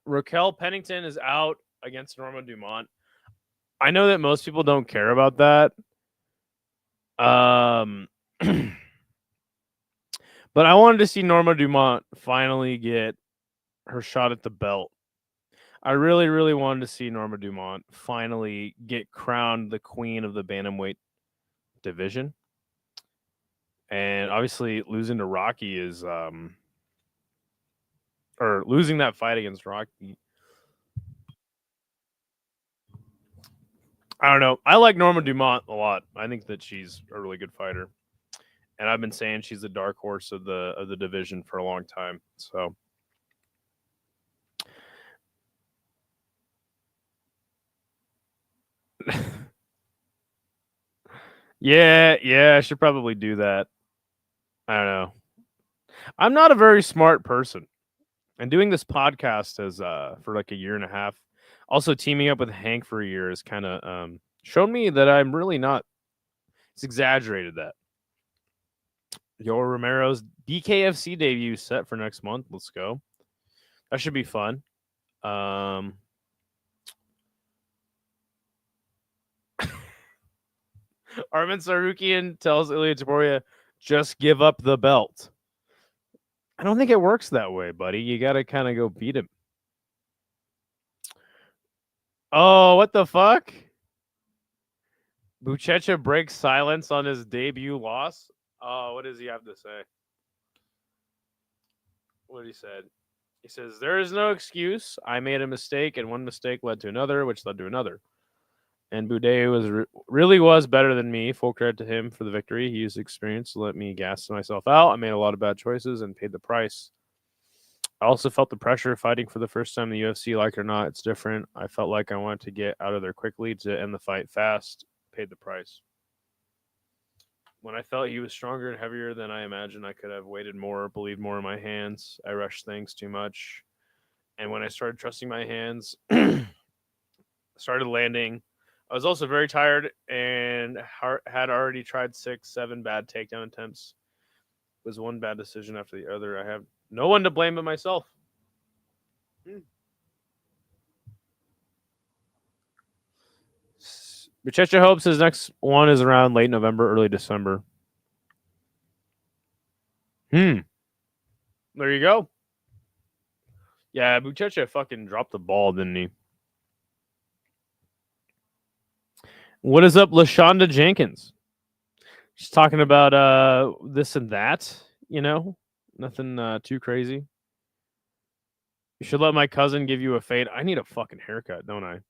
Raquel Pennington is out against Norma Dumont. I know that most people don't care about that, Um, but I wanted to see Norma Dumont finally get her shot at the belt. I really, really wanted to see Norma Dumont finally get crowned the queen of the bantamweight division. And obviously losing to Rocky is or losing that fight against Rocky. I don't know. I like Norma Dumont a lot. I think that she's a really good fighter. And I've been saying she's the dark horse of the division for a long time. So yeah, I should probably do that. I don't know. I'm not a very smart person. And doing this podcast as for like a year and a half, also teaming up with Hank for a year has kind of shown me that I'm really not. It's exaggerated that. Yoel Romero's BKFC debut set for next month. Let's go. That should be fun. Armin Sarukian tells Ilya Taporia, just give up the belt. I don't think it works that way, buddy. You got to kind of go beat him. Oh, what the fuck? Buchecha breaks silence on his debut loss. Oh, what does he have to say? What he said? He says, there is no excuse. I made a mistake, and one mistake led to another, which led to another. And Boudet really was better than me. Full credit to him for the victory. He used experience to let me gas myself out. I made a lot of bad choices and paid the price. I also felt the pressure of fighting for the first time in the UFC. Like it or not, it's different. I felt like I wanted to get out of there quickly to end the fight fast. Paid the price. When I felt he was stronger and heavier than I imagined, I could have waited more, believed more in my hands. I rushed things too much. And when I started trusting my hands, started landing, I was also very tired and had already tried 6, 7 bad takedown attempts. It was one bad decision after the other. I have no one to blame but myself. Buchecha hopes his next one is around late November, early December. There you go. Yeah, Buchecha fucking dropped the ball, didn't he? What is up, LaShonda Jenkins? She's talking about this and that, you know? Nothing too crazy. You should let my cousin give you a fade. I need a fucking haircut, don't I?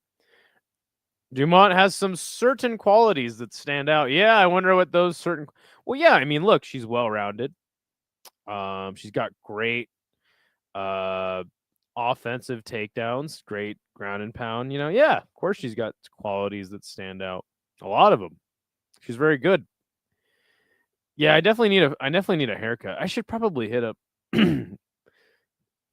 Dumont has some certain qualities that stand out. Yeah, I wonder what those certain. Well, yeah, I mean, look, she's well rounded. She's got great offensive takedowns, great ground and pound. You know, yeah, of course she's got qualities that stand out. A lot of them. She's very good. Yeah, I definitely need a haircut. I should probably hit up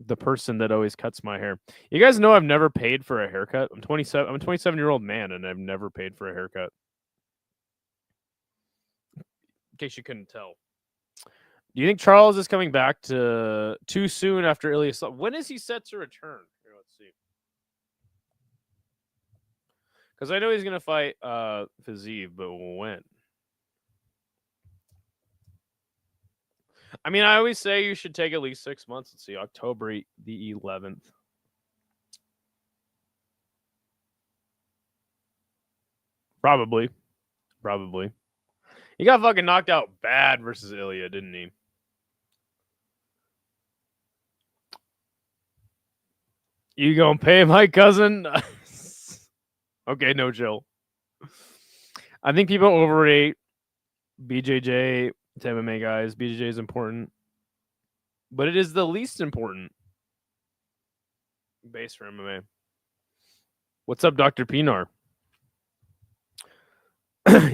the person that always cuts my hair. You guys know I've never paid for a haircut. I'm 27. I'm a 27-year-old man, and I've never paid for a haircut. In case you couldn't tell. Do you think Charles is coming back too soon after Ilias? When is he set to return? Here, let's see. Because I know he's gonna fight Fiziev, but when? I mean, I always say you should take at least 6 months. Let's see, October the 11th. Probably. He got fucking knocked out bad versus Ilya, didn't he? You gonna pay my cousin? Okay, no chill. I think people overrate BJJ to MMA guys. BJJ is important, but it is the least important base for MMA. What's up, Dr. Pinar?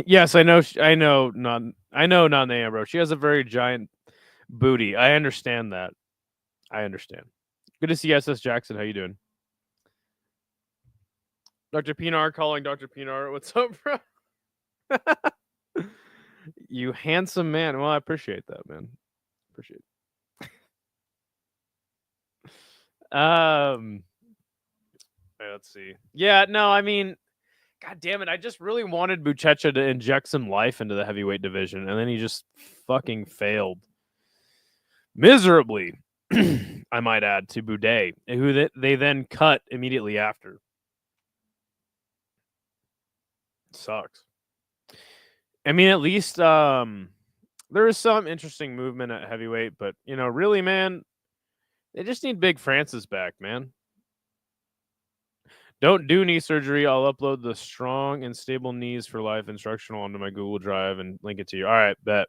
Yes, I know. I know. Not Naya, bro. She has a very giant booty. I understand that. I understand. Good to see SS Jackson. How you doing? Dr. Pinar calling Dr. Pinar. What's up, bro? You handsome man. Well, I appreciate that, man. Appreciate it. Let's see. Yeah, no, I mean, God damn it! I just really wanted Buchecha to inject some life into the heavyweight division, and then he just fucking failed miserably. I might add, to Boudet, who they then cut immediately after. Sucks. I mean, at least there is some interesting movement at heavyweight, but really, man, they just need Big Francis back, man. Don't do knee surgery. I'll upload the strong and stable knees for life instructional onto my Google Drive and link it to you. All right, bet.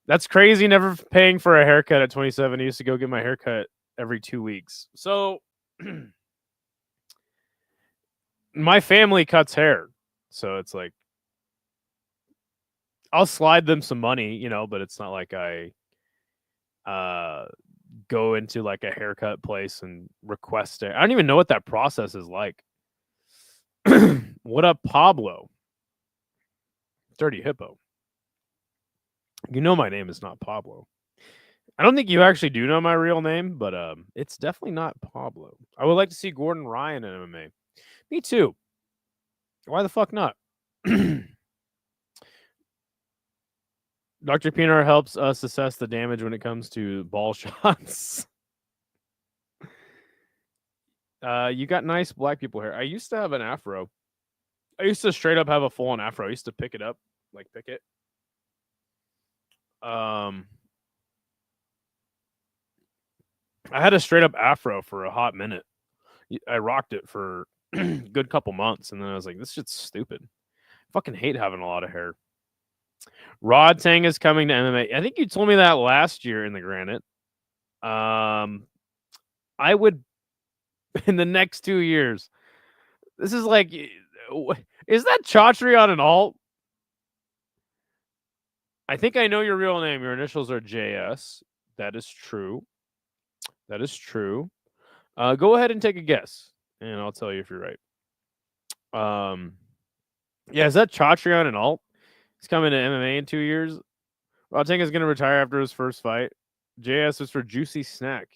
That's crazy. Never paying for a haircut at 27. I used to go get my haircut every 2 weeks. So my family cuts hair. So it's like, I'll slide them some money, but it's not like I go into like a haircut place and request it. I don't even know what that process is like. What up, Pablo? Dirty Hippo. You know my name is not Pablo. I don't think you actually do know my real name, but it's definitely not Pablo. I would like to see Gordon Ryan in MMA. Me too. Why the fuck not? Dr. Pinar helps us assess the damage when it comes to ball shots. You got nice black people hair. I used to have an afro. I used to straight up have a full-on afro. I used to pick it up, like pick it. I had a straight up afro for a hot minute. I rocked it for a good couple months, and then I was like, this shit's stupid. I fucking hate having a lot of hair. Rod Tang is coming to MMA. I think you told me that last year in the Granite. I would, in the next 2 years. This is like, is that Chaudhry on an alt? I think I know your real name. Your initials are JS. That is true. That is true. Go ahead and take a guess, and I'll tell you if you're right. Yeah, is that Chaudhry on an alt? He's coming to MMA in 2 years. Rodtang is going to retire after his first fight. JS is for Juicy Snack.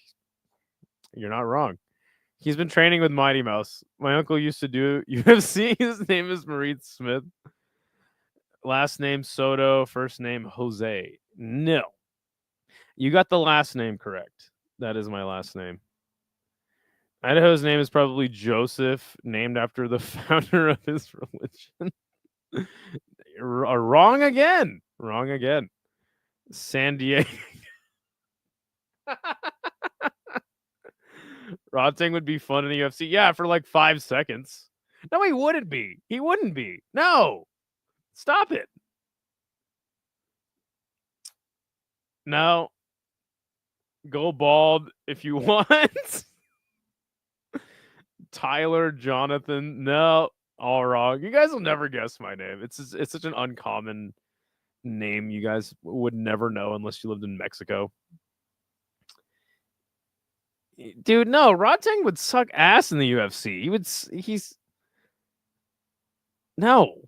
You're not wrong. He's been training with Mighty Mouse. My uncle used to do UFC. His name is Maurice Smith. Last name Soto. First name Jose. No. You got the last name correct. That is my last name. Idaho's name is probably Joseph, named after the founder of his religion. Wrong again. Wrong again. San Diego. Rodtang would be fun in the UFC. Yeah, for like 5 seconds. No, he wouldn't be. He wouldn't be. No. Stop it. No. Go bald if you want. Tyler Jonathan. No. All wrong. You guys will never guess my name. It's such an uncommon name. You guys would never know unless you lived in Mexico. Dude, no. Rodtang would suck ass in the UFC. He's no.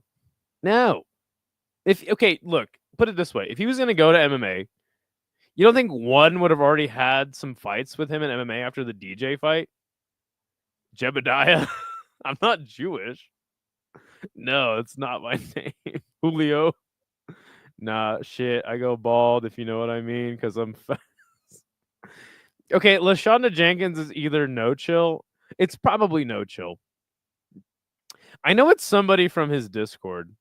Okay, look, put it this way. If he was going to go to MMA, you don't think one would have already had some fights with him in MMA after the DJ fight? Jebediah? I'm not Jewish. No, it's not my name. Julio? Nah, shit. I go bald, if you know what I mean, because I'm fast. Okay, LaShonda Jenkins is either No Chill. It's probably No Chill. I know it's somebody from his Discord.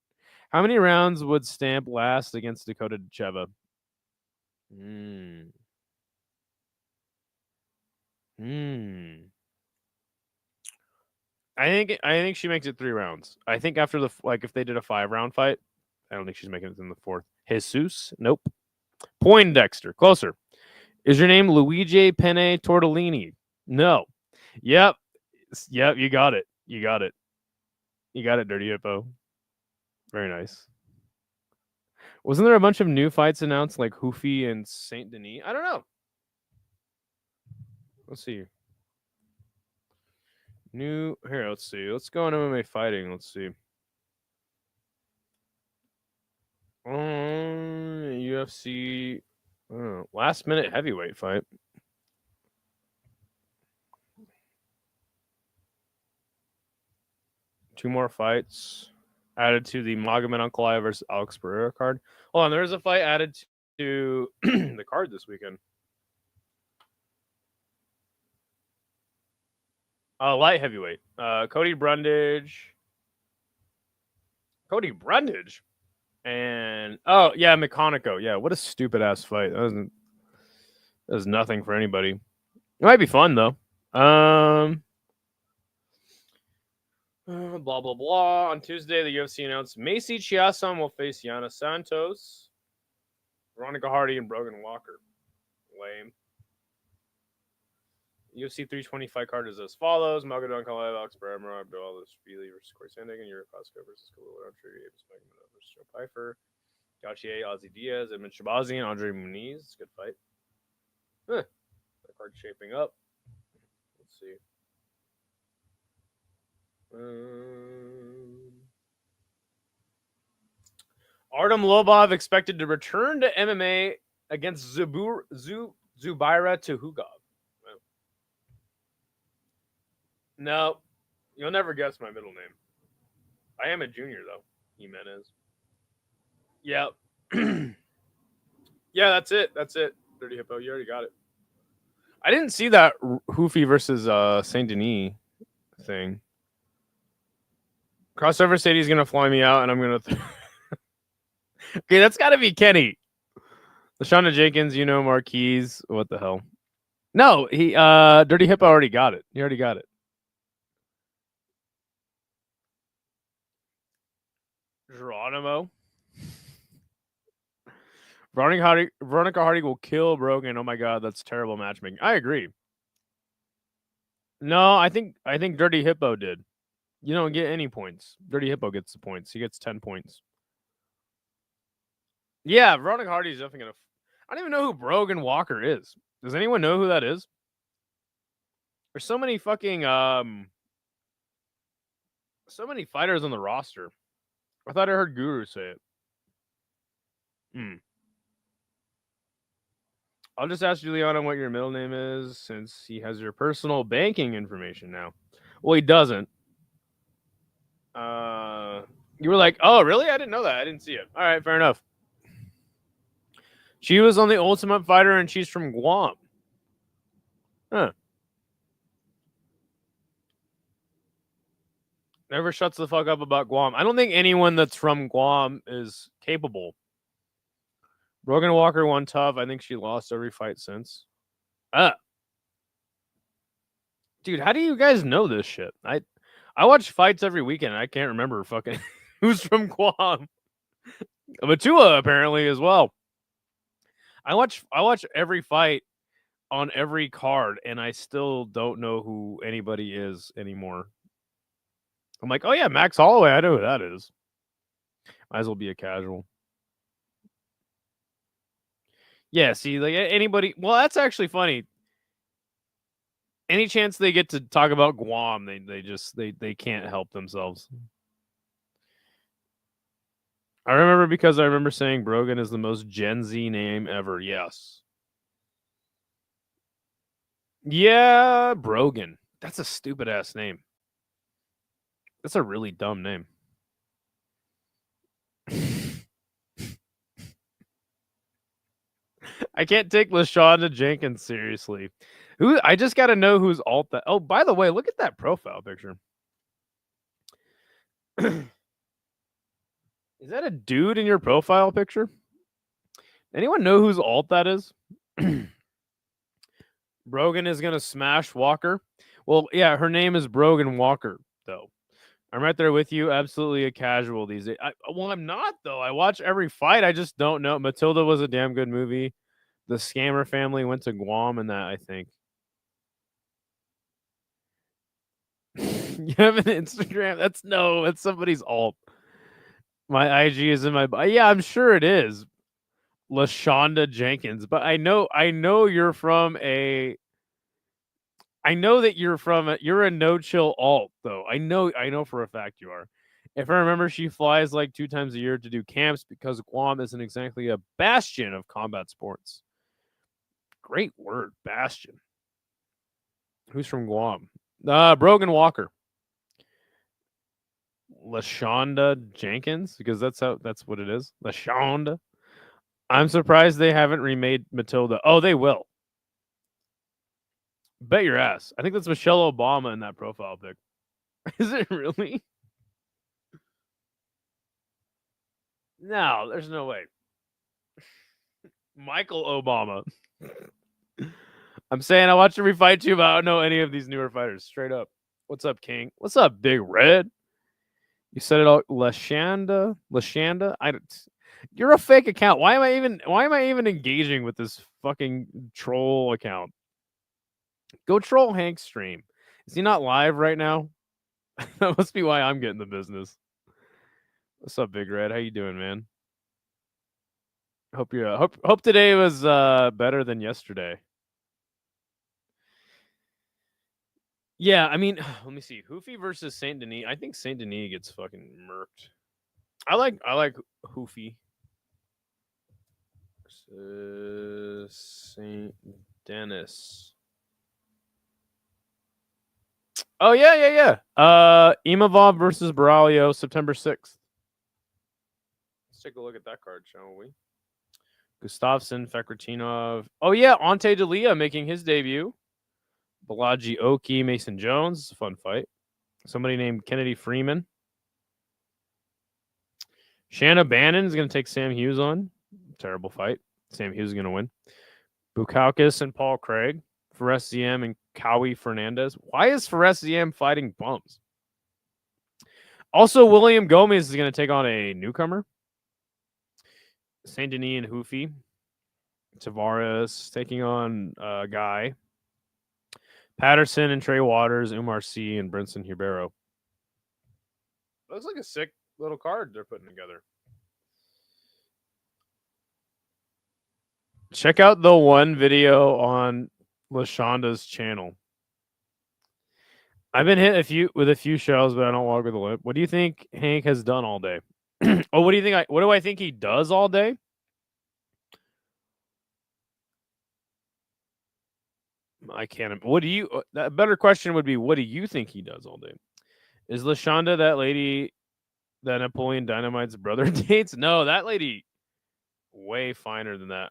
How many rounds would Stamp last against Dakota Cheva? I think she makes it 3 rounds. I think after if they did a 5-round fight, I don't think she's making it in the 4th. Jesus? Nope. Poindexter. Closer. Is your name Luigi Penne Tortellini? No. Yep. You got it. You got it, Dirty Hippo. Very nice. Wasn't there a bunch of new fights announced like Hoofy and Saint Denis? I don't know. Let's see. Let's see. Let's go on MMA fighting. Let's see. UFC last minute heavyweight fight. 2 more fights added to the Magomed Ankalaev versus Alex Pereira card. Hold on, there's a fight added to the card this weekend. Light heavyweight. Cody Brundage. And McConico. Yeah, what a stupid ass fight. That was nothing for anybody. It might be fun though. Blah blah blah. On Tuesday, the UFC announced Macy Chiasson will face Yana Santos, Veronica Hardy, and Brogan Walker. Lame. UFC 320 fight card is as follows: Magomed Ankalaev, Alex Pereira, Abdul Fili versus Corey Sandhagen, Yuri Pasco versus Khalil Rountree, Avis Magomed versus Joe Pyfer, Gauthier, Ozzy Diaz, Edmund Shabazi, and Andre Muniz. It's a good fight. That card's shaping up. Let's see. Artem Lobov expected to return to MMA against Zubaira Tukhugov. No, you'll never guess my middle name. I am a junior, though. Jimenez. Yeah. Yeah, that's it. Dirty Hippo, you already got it. I didn't see that Hoofy versus Saint Denis thing. Crossover Sadie's going to fly me out, and I'm going to... Okay, that's got to be Kenny. LaShonda Jenkins, Marquise. What the hell? No, Dirty Hippo already got it. He already got it. Geronimo. Veronica Hardy will kill Brogan. Oh my god, that's terrible matchmaking. I agree. No, I think Dirty Hippo did. You don't get any points. Dirty Hippo gets the points. He gets 10 points. Yeah, Veronica Hardy is definitely gonna. I don't even know who Brogan Walker is. Does anyone know who that is? There's so many fucking so many fighters on the roster. I thought I heard Guru say it. I'll just ask Juliana what your middle name is since he has your personal banking information now. Well, he doesn't. You were like, oh, really? I didn't know that. I didn't see it. All right, fair enough. She was on the Ultimate Fighter and she's from Guam. Huh. Never shuts the fuck up about Guam. I don't think anyone that's from Guam is capable. Brogan Walker won tough. I think she lost every fight since. Dude, how do you guys know this shit? I watch fights every weekend. I can't remember fucking who's from Guam. Matua apparently as well. I watch every fight on every card, and I still don't know who anybody is anymore. I'm like, oh yeah, Max Holloway. I know who that is. Might as well be a casual. Yeah, see, like anybody. Well, that's actually funny. Any chance they get to talk about Guam, they can't help themselves. I remember saying Brogan is the most Gen Z name ever. Yes. Yeah, Brogan. That's a stupid ass name. That's a really dumb name. I can't take LaShonda Jenkins seriously. I just got to know who's alt that. Oh, by the way, look at that profile picture. Is that a dude in your profile picture? Anyone know whose alt that is? Brogan is going to smash Walker. Well, yeah, her name is Brogan Walker, though. I'm right there with you. Absolutely a casual these days. Well, I'm not, though. I watch every fight. I just don't know. Matilda was a damn good movie. The Scammer family went to Guam in that, I think. You have an Instagram? That's somebody's alt. My IG is in my... Yeah, I'm sure it is. LaShonda Jenkins. But I know you're from a... I know that you're a no-chill alt, though. I know for a fact you are. If I remember, she flies like 2 times a year to do camps because Guam isn't exactly a bastion of combat sports. Great word, bastion. Who's from Guam? Brogan Walker. LaShonda Jenkins, because that's what it is. LaShonda. I'm surprised they haven't remade Matilda. Oh, they will. Bet your ass. I think that's Michelle Obama in that profile pic. Is it really? No, there's no way. Michael Obama. I'm saying I watched every fight too, but I don't know any of these newer fighters. Straight up. What's up, King? What's up, Big Red? You said it all. Lashanda. You're a fake account. Why am I even engaging with this fucking troll account? Go troll Hank's stream. Is he not live right now? That must be why I'm getting the business. What's up, Big Red? How you doing, man? Hope today was better than yesterday. Yeah, I mean, let me see. Hoofy versus Saint Denis. I think Saint Denis gets fucking murked. I like Hoofy versus Saint Denis. Oh yeah. Imavov versus Baralio, September 6th. Let's take a look at that card, shall we? Gustafsson, Fekrutinov. Oh yeah, Ante Delia making his debut. Balaji Oki, Mason Jones. It's a fun fight. Somebody named Kennedy Freeman. Shanna Bannon is going to take Sam Hughes on. Terrible fight. Sam Hughes is going to win. Bukauskas and Paul Craig. Fares Ziem and Cowie Fernandez. Why is Fares Ziem fighting bums? Also, William Gomez is going to take on a newcomer. Saint Denis and Hoofy. Tavares taking on a guy. Patterson and Trey Waters, Umar C. and Brinson Hubero. Looks like a sick little card they're putting together. Check out the one video on LaShonda's channel. I've been hit with a few shells, but I don't walk with a limp. What do you think Hank has done all day? Oh, what do I think he does all day? I can't. What do you? A better question would be, what do you think he does all day? Is LaShonda that lady that Napoleon Dynamite's brother dates? No, that lady way finer than that.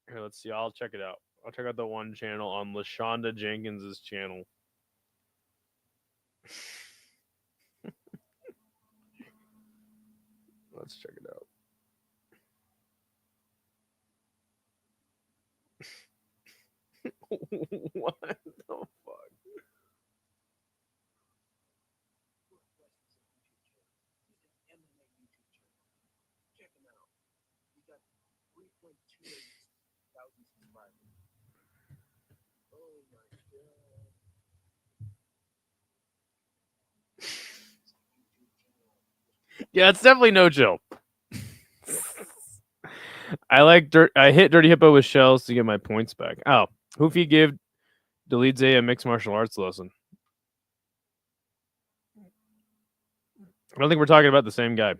Here, let's see. I'll check it out. I'll check out the one channel on LaShonda Jenkins's channel. Let's check it out. What the fuck? Check him out. We got 3.28 thousand subscribers. Oh my god. Yeah, it's definitely no chill. I hit Dirty Hippo with shells to get my points back. Oh, Hoofy give Delidze a mixed martial arts lesson. I don't think we're talking about the same guy.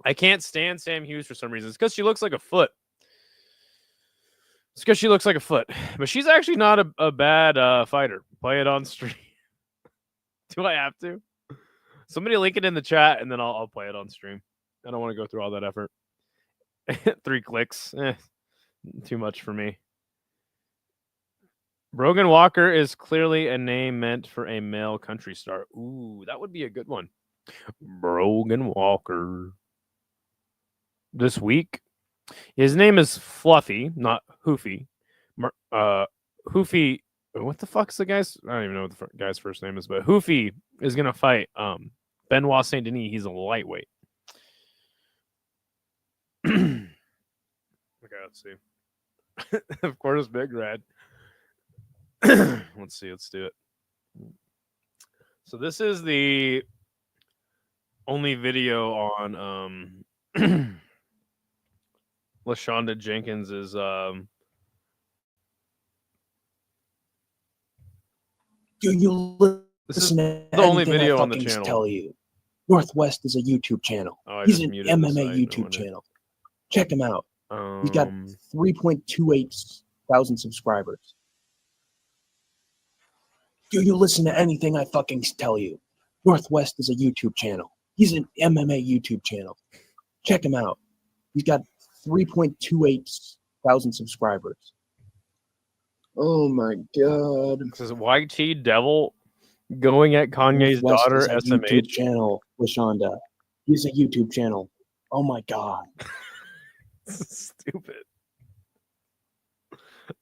I can't stand Sam Hughes for some reason. It's because she looks like a foot. But she's actually not a bad fighter. Play it on stream. Do I have to? Somebody link it in the chat, and then I'll play it on stream. I don't want to go through all that effort. 3 clicks. Too much for me. Brogan Walker is clearly a name meant for a male country star. Ooh, that would be a good one. Brogan Walker. This week. His name is Fluffy, not Hoofy. Hoofy. What the fuck's the guy's? I don't even know what the guy's first name is, but Hoofy is going to fight Benoit Saint Denis. He's a lightweight. Okay, let's see. Of course, Big Red. Let's see. Let's do it. So this is the only video on LaShonda Jenkins is this is the only video on the channel. Tell you, Northwest is a YouTube channel. Oh, he's an MMA YouTube channel. Check him out. He's got 3.28 thousand subscribers. Do you listen to anything I fucking tell you? Northwest is a YouTube channel. He's an MMA YouTube channel. Check him out. He's got 3.28 thousand subscribers. Oh my God. This is YT Devil going at Kanye's Northwest daughter, is a YouTube SMH. channel, LaShonda. He's a YouTube channel. Oh my God. This is stupid.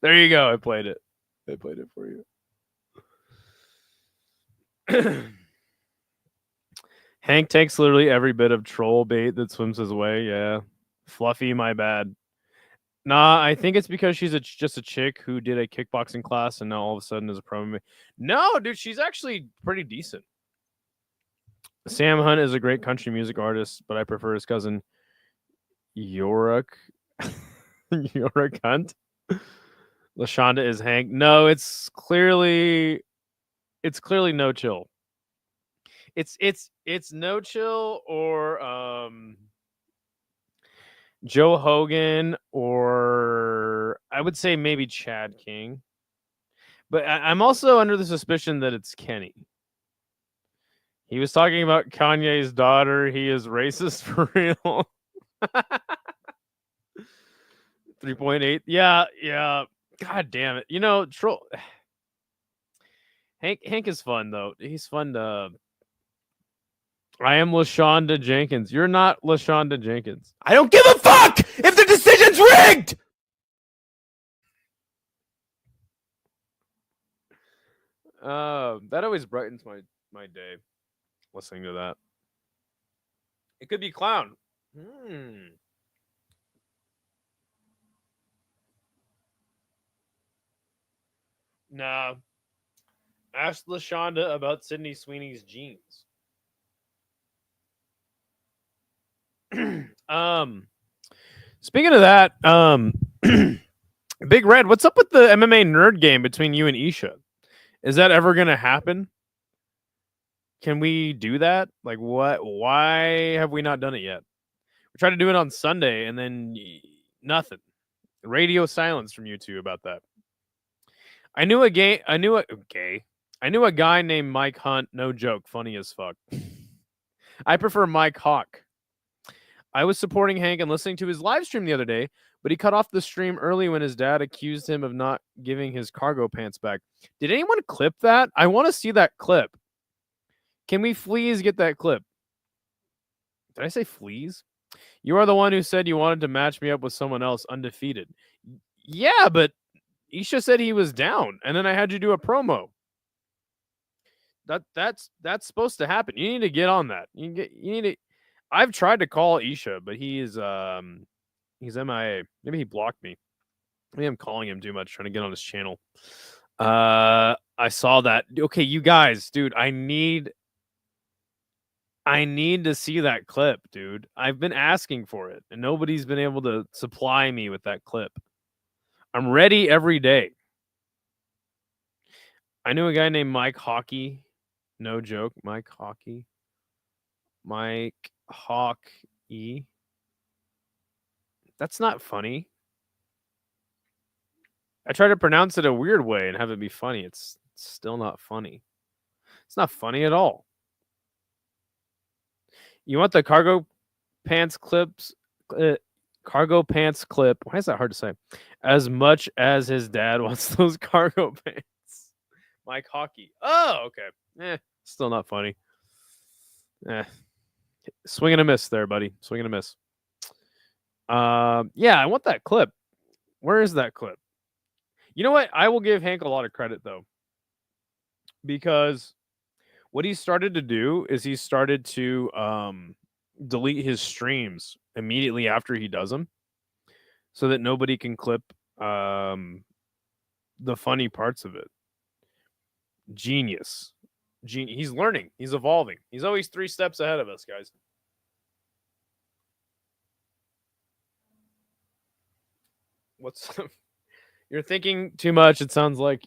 There you go. I played it. I played it for you. Hank takes literally every bit of troll bait that swims his way. Yeah. Fluffy, my bad. Nah, I think it's because she's just a chick who did a kickboxing class and now all of a sudden is a pro. No, dude, she's actually pretty decent. Sam Hunt is a great country music artist, but I prefer his cousin Yorick. Yorick Hunt. LaShonda is Hank. No, it's clearly No Chill. It's No Chill or Joe Hogan, or I would say maybe Chad King. But I'm also under the suspicion that it's Kenny. He was talking about Kanye's daughter. He is racist for real. 3.8. Yeah. God damn it. You know, troll. Hank is fun though. He's fun to. I am LaShonda Jenkins. You're not LaShonda Jenkins. I don't give a fuck if the decision's rigged! That always brightens my day. Listening to that. It could be Clown. Nah. Ask LaShonda about Sydney Sweeney's jeans. Speaking of that, Big Red, what's up with the MMA nerd game between you and Isha? Is that ever gonna happen? Can we do that? Like, what? Why have we not done it yet? We tried to do it on Sunday, and then nothing. Radio silence from you two about that. I knew a guy named Mike Hunt. No joke, funny as fuck. I prefer Mike Hawk. I was supporting Hank and listening to his live stream the other day, but he cut off the stream early when his dad accused him of not giving his cargo pants back. Did anyone clip that? I want to see that clip. Can we please get that clip? Did I say fleas? You are the one who said you wanted to match me up with someone else undefeated. Yeah, but Isha said he was down, and then I had you do a promo. That's supposed to happen. You need to get on that. You need to. I've tried to call Isha, but he's MIA. Maybe he blocked me. Maybe I'm calling him too much, trying to get on his channel. I saw that. Okay, you guys, dude, I need to see that clip, dude. I've been asking for it, and nobody's been able to supply me with that clip. I'm ready every day. I knew a guy named Mike Hockey. No joke, Mike Hockey. Mike Hawk-E. That's not funny. I try to pronounce it a weird way and have it be funny. It's still not funny. It's not funny at all. You want the cargo pants clips? Cargo pants clip. Why is that hard to say? As much as his dad wants those cargo pants. Mike Hockey. Oh, okay. Still not funny. Swing and a miss there, buddy. Swing and a miss. Yeah, I want that clip. Where is that clip? You know what? I will give Hank a lot of credit, though. Because what he started to do is he started to delete his streams immediately after he does them. So that nobody can clip the funny parts of it. Genius. He's learning. He's evolving. He's always 3 steps ahead of us, guys. You're thinking too much. It sounds like,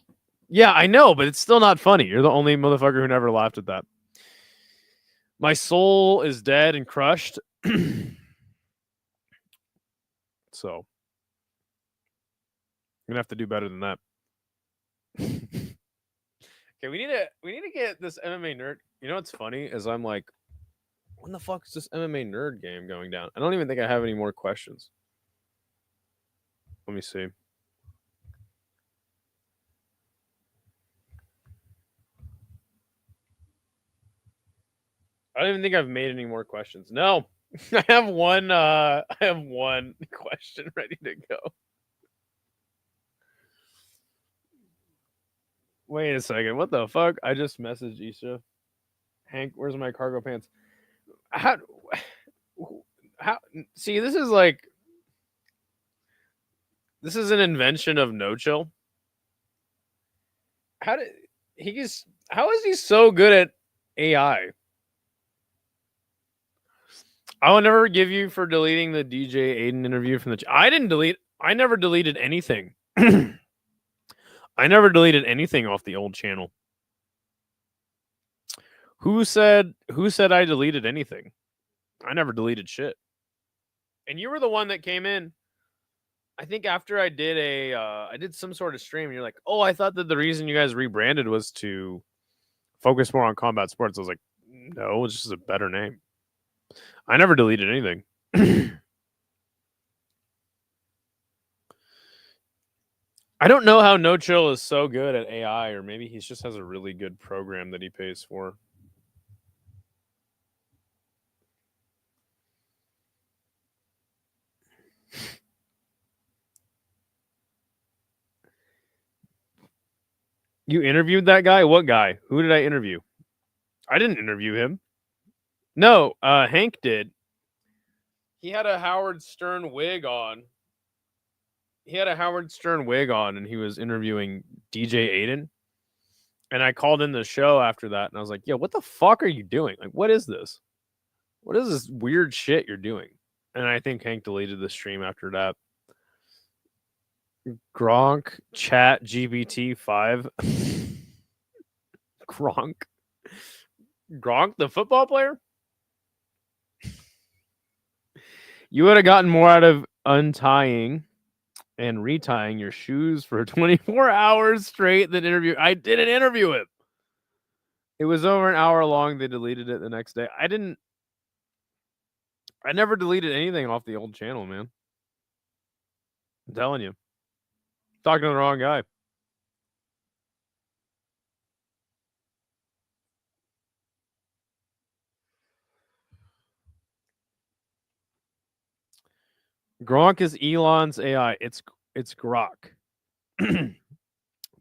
yeah, I know, but it's still not funny. You're the only motherfucker who never laughed at that. My soul is dead and crushed. So I'm gonna have to do better than that. Okay, we need to get this MMA nerd. You know what's funny is I'm like, when the fuck is this MMA nerd game going down? I don't even think I have any more questions. Let me see. I don't even think I've made any more questions. No. I have one question ready to go. Wait a second. What the fuck? I just messaged Isha. Hank, where's my cargo pants? How see, this is an invention of No Chill. How is he so good at AI? I will never forgive you for deleting the DJ Aiden interview from the. I never deleted anything. I never deleted anything off the old channel. Who said I deleted anything? I never deleted shit. And you were the one that came in. I think after I did some sort of stream, and you're like, "Oh, I thought that the reason you guys rebranded was to focus more on combat sports." I was like, "No, it's just a better name." I never deleted anything. I don't know how No Chill is so good at AI, or maybe he just has a really good program that he pays for. You interviewed that guy? What guy? Who did I interview? I didn't interview him. No, Hank did. He had a Howard Stern wig on. And he was interviewing DJ Aiden. And I called in the show after that, and I was like, "Yo, what the fuck are you doing? Like, what is this? What is this weird shit you're doing?" And I think Hank deleted the stream after that. Gronk, Chat GPT 5. Gronk, the football player. You would have gotten more out of untying and retying your shoes for 24 hours straight than interview. I didn't interview him. It was over an hour long. They deleted it the next day. I never deleted anything off the old channel, man. I'm telling you. Talking to the wrong guy. Gronk is Elon's AI. It's Grok.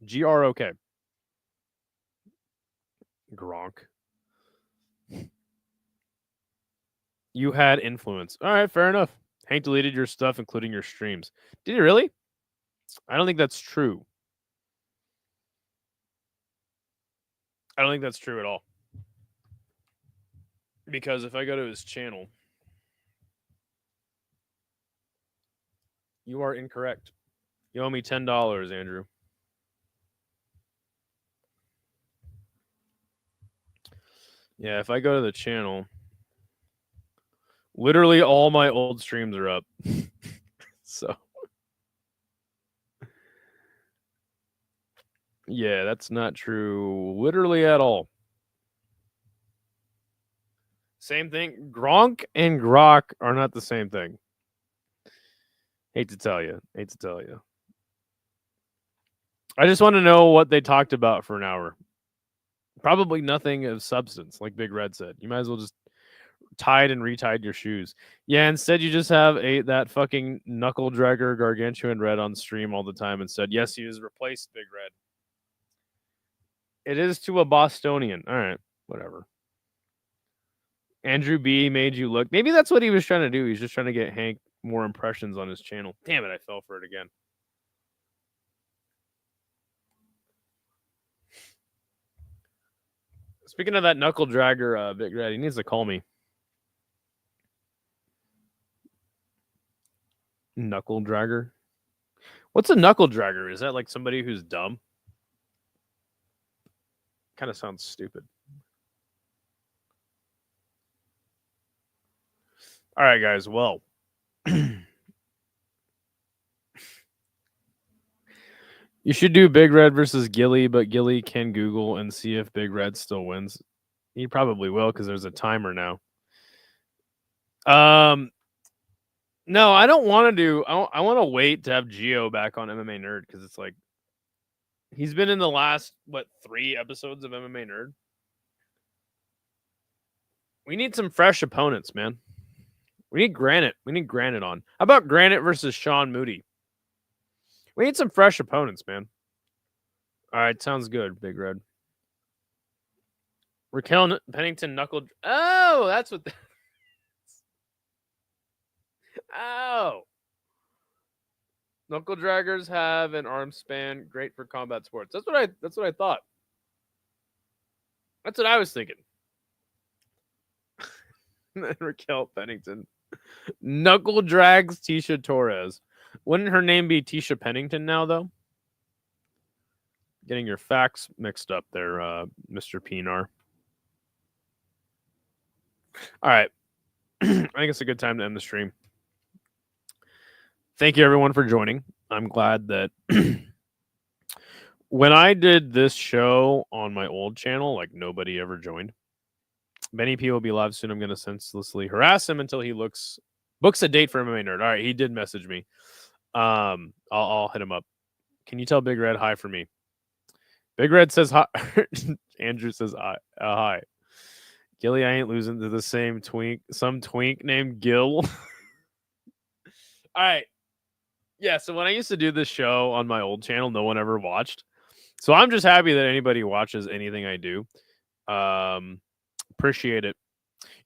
Grok. Gronk. You had influence. All right, fair enough. Hank deleted your stuff, including your streams. Did he really? I don't think that's true. I don't think that's true at all. Because if I go to his channel, you are incorrect. You owe me $10, Andrew. Yeah, if I go to the channel, literally all my old streams are up. So, yeah, that's not true literally at all. Same thing. Gronk and Grok are not the same thing. Hate to tell you. I just want to know what they talked about for an hour. Probably nothing of substance, like Big Red said. You might as well just tied and retied your shoes. Yeah, instead you just have that fucking knuckle dragger Gargantuan Red on stream all the time and said, yes, he has replaced Big Red. It is to a Bostonian. All right, whatever. Andrew B made you look. Maybe that's what he was trying to do. He's just trying to get Hank more impressions on his channel. Damn it, I fell for it again. Speaking of that knuckle dragger, Big Red, he needs to call me. Knuckle dragger? What's a knuckle dragger? Is that like somebody who's dumb? Kind of sounds stupid. All right, guys. Well, You should do Big Red versus Gilly, but Gilly can Google and see if Big Red still wins. He probably will because there's a timer now. No, I don't want to do. I want to wait to have Geo back on MMA Nerd because it's like he's been in the last 3 episodes of MMA Nerd. We need some fresh opponents, man. We need Granite. We need Granite on. How about Granite versus Sean Moody? We need some fresh opponents, man. All right, sounds good, Big Red. Raquel Pennington knuckled. Oh, that's what. Oh. Knuckle draggers have an arm span great for combat sports. That's what I thought. That's what I was thinking. Raquel Pennington. Knuckle drags Tisha Torres. Wouldn't her name be Tisha Pennington now, though? Getting your facts mixed up there, Mr. Pinar. All right. I think it's a good time to end the stream. Thank you, everyone, for joining. I'm glad that when I did this show on my old channel, like nobody ever joined. Benny P will be live soon. I'm going to senselessly harass him until he books a date for MMA Nerd. All right, he did message me. I'll hit him up. Can you tell Big Red hi for me? Big Red says hi. Andrew says hi. Gilly, I ain't losing to the same some twink named Gil. All right. Yeah, so when I used to do this show on my old channel, no one ever watched. So I'm just happy that anybody watches anything I do. Appreciate it.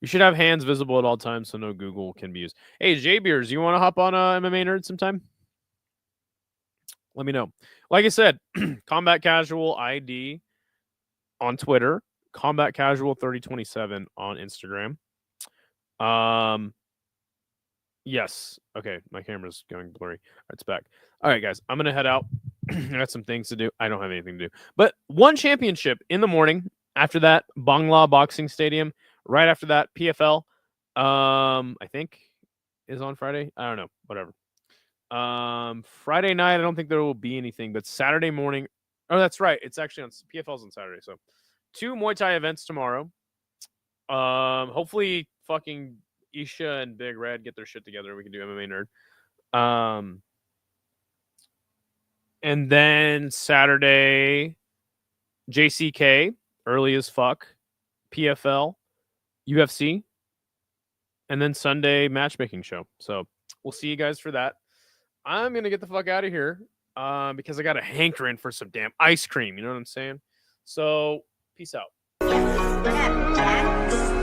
You should have hands visible at all times so no Google can be used. Hey, J-Beers, you want to hop on MMA Nerd sometime? Let me know. Like I said, Combat Casual ID on Twitter, Combat Casual 3027 on Instagram. Yes. Okay, my camera's going blurry. It's back. All right, guys, I'm going to head out. I got some things to do. I don't have anything to do. But one championship in the morning. After that, Bangla Boxing Stadium. Right after that, PFL. I think is on Friday. I don't know. Whatever. Friday night, I don't think there will be anything. But Saturday morning. Oh, that's right. It's actually on PFL's on Saturday. So 2 Muay Thai events tomorrow. Hopefully, fucking Isha and Big Red get their shit together and we can do MMA Nerd. And then Saturday, JCK, early as fuck, PFL, UFC, and then Sunday matchmaking show. So we'll see you guys for that. I'm going to get the fuck out of here because I got a hankering for some damn ice cream. You know what I'm saying? So peace out. What happened, Jack?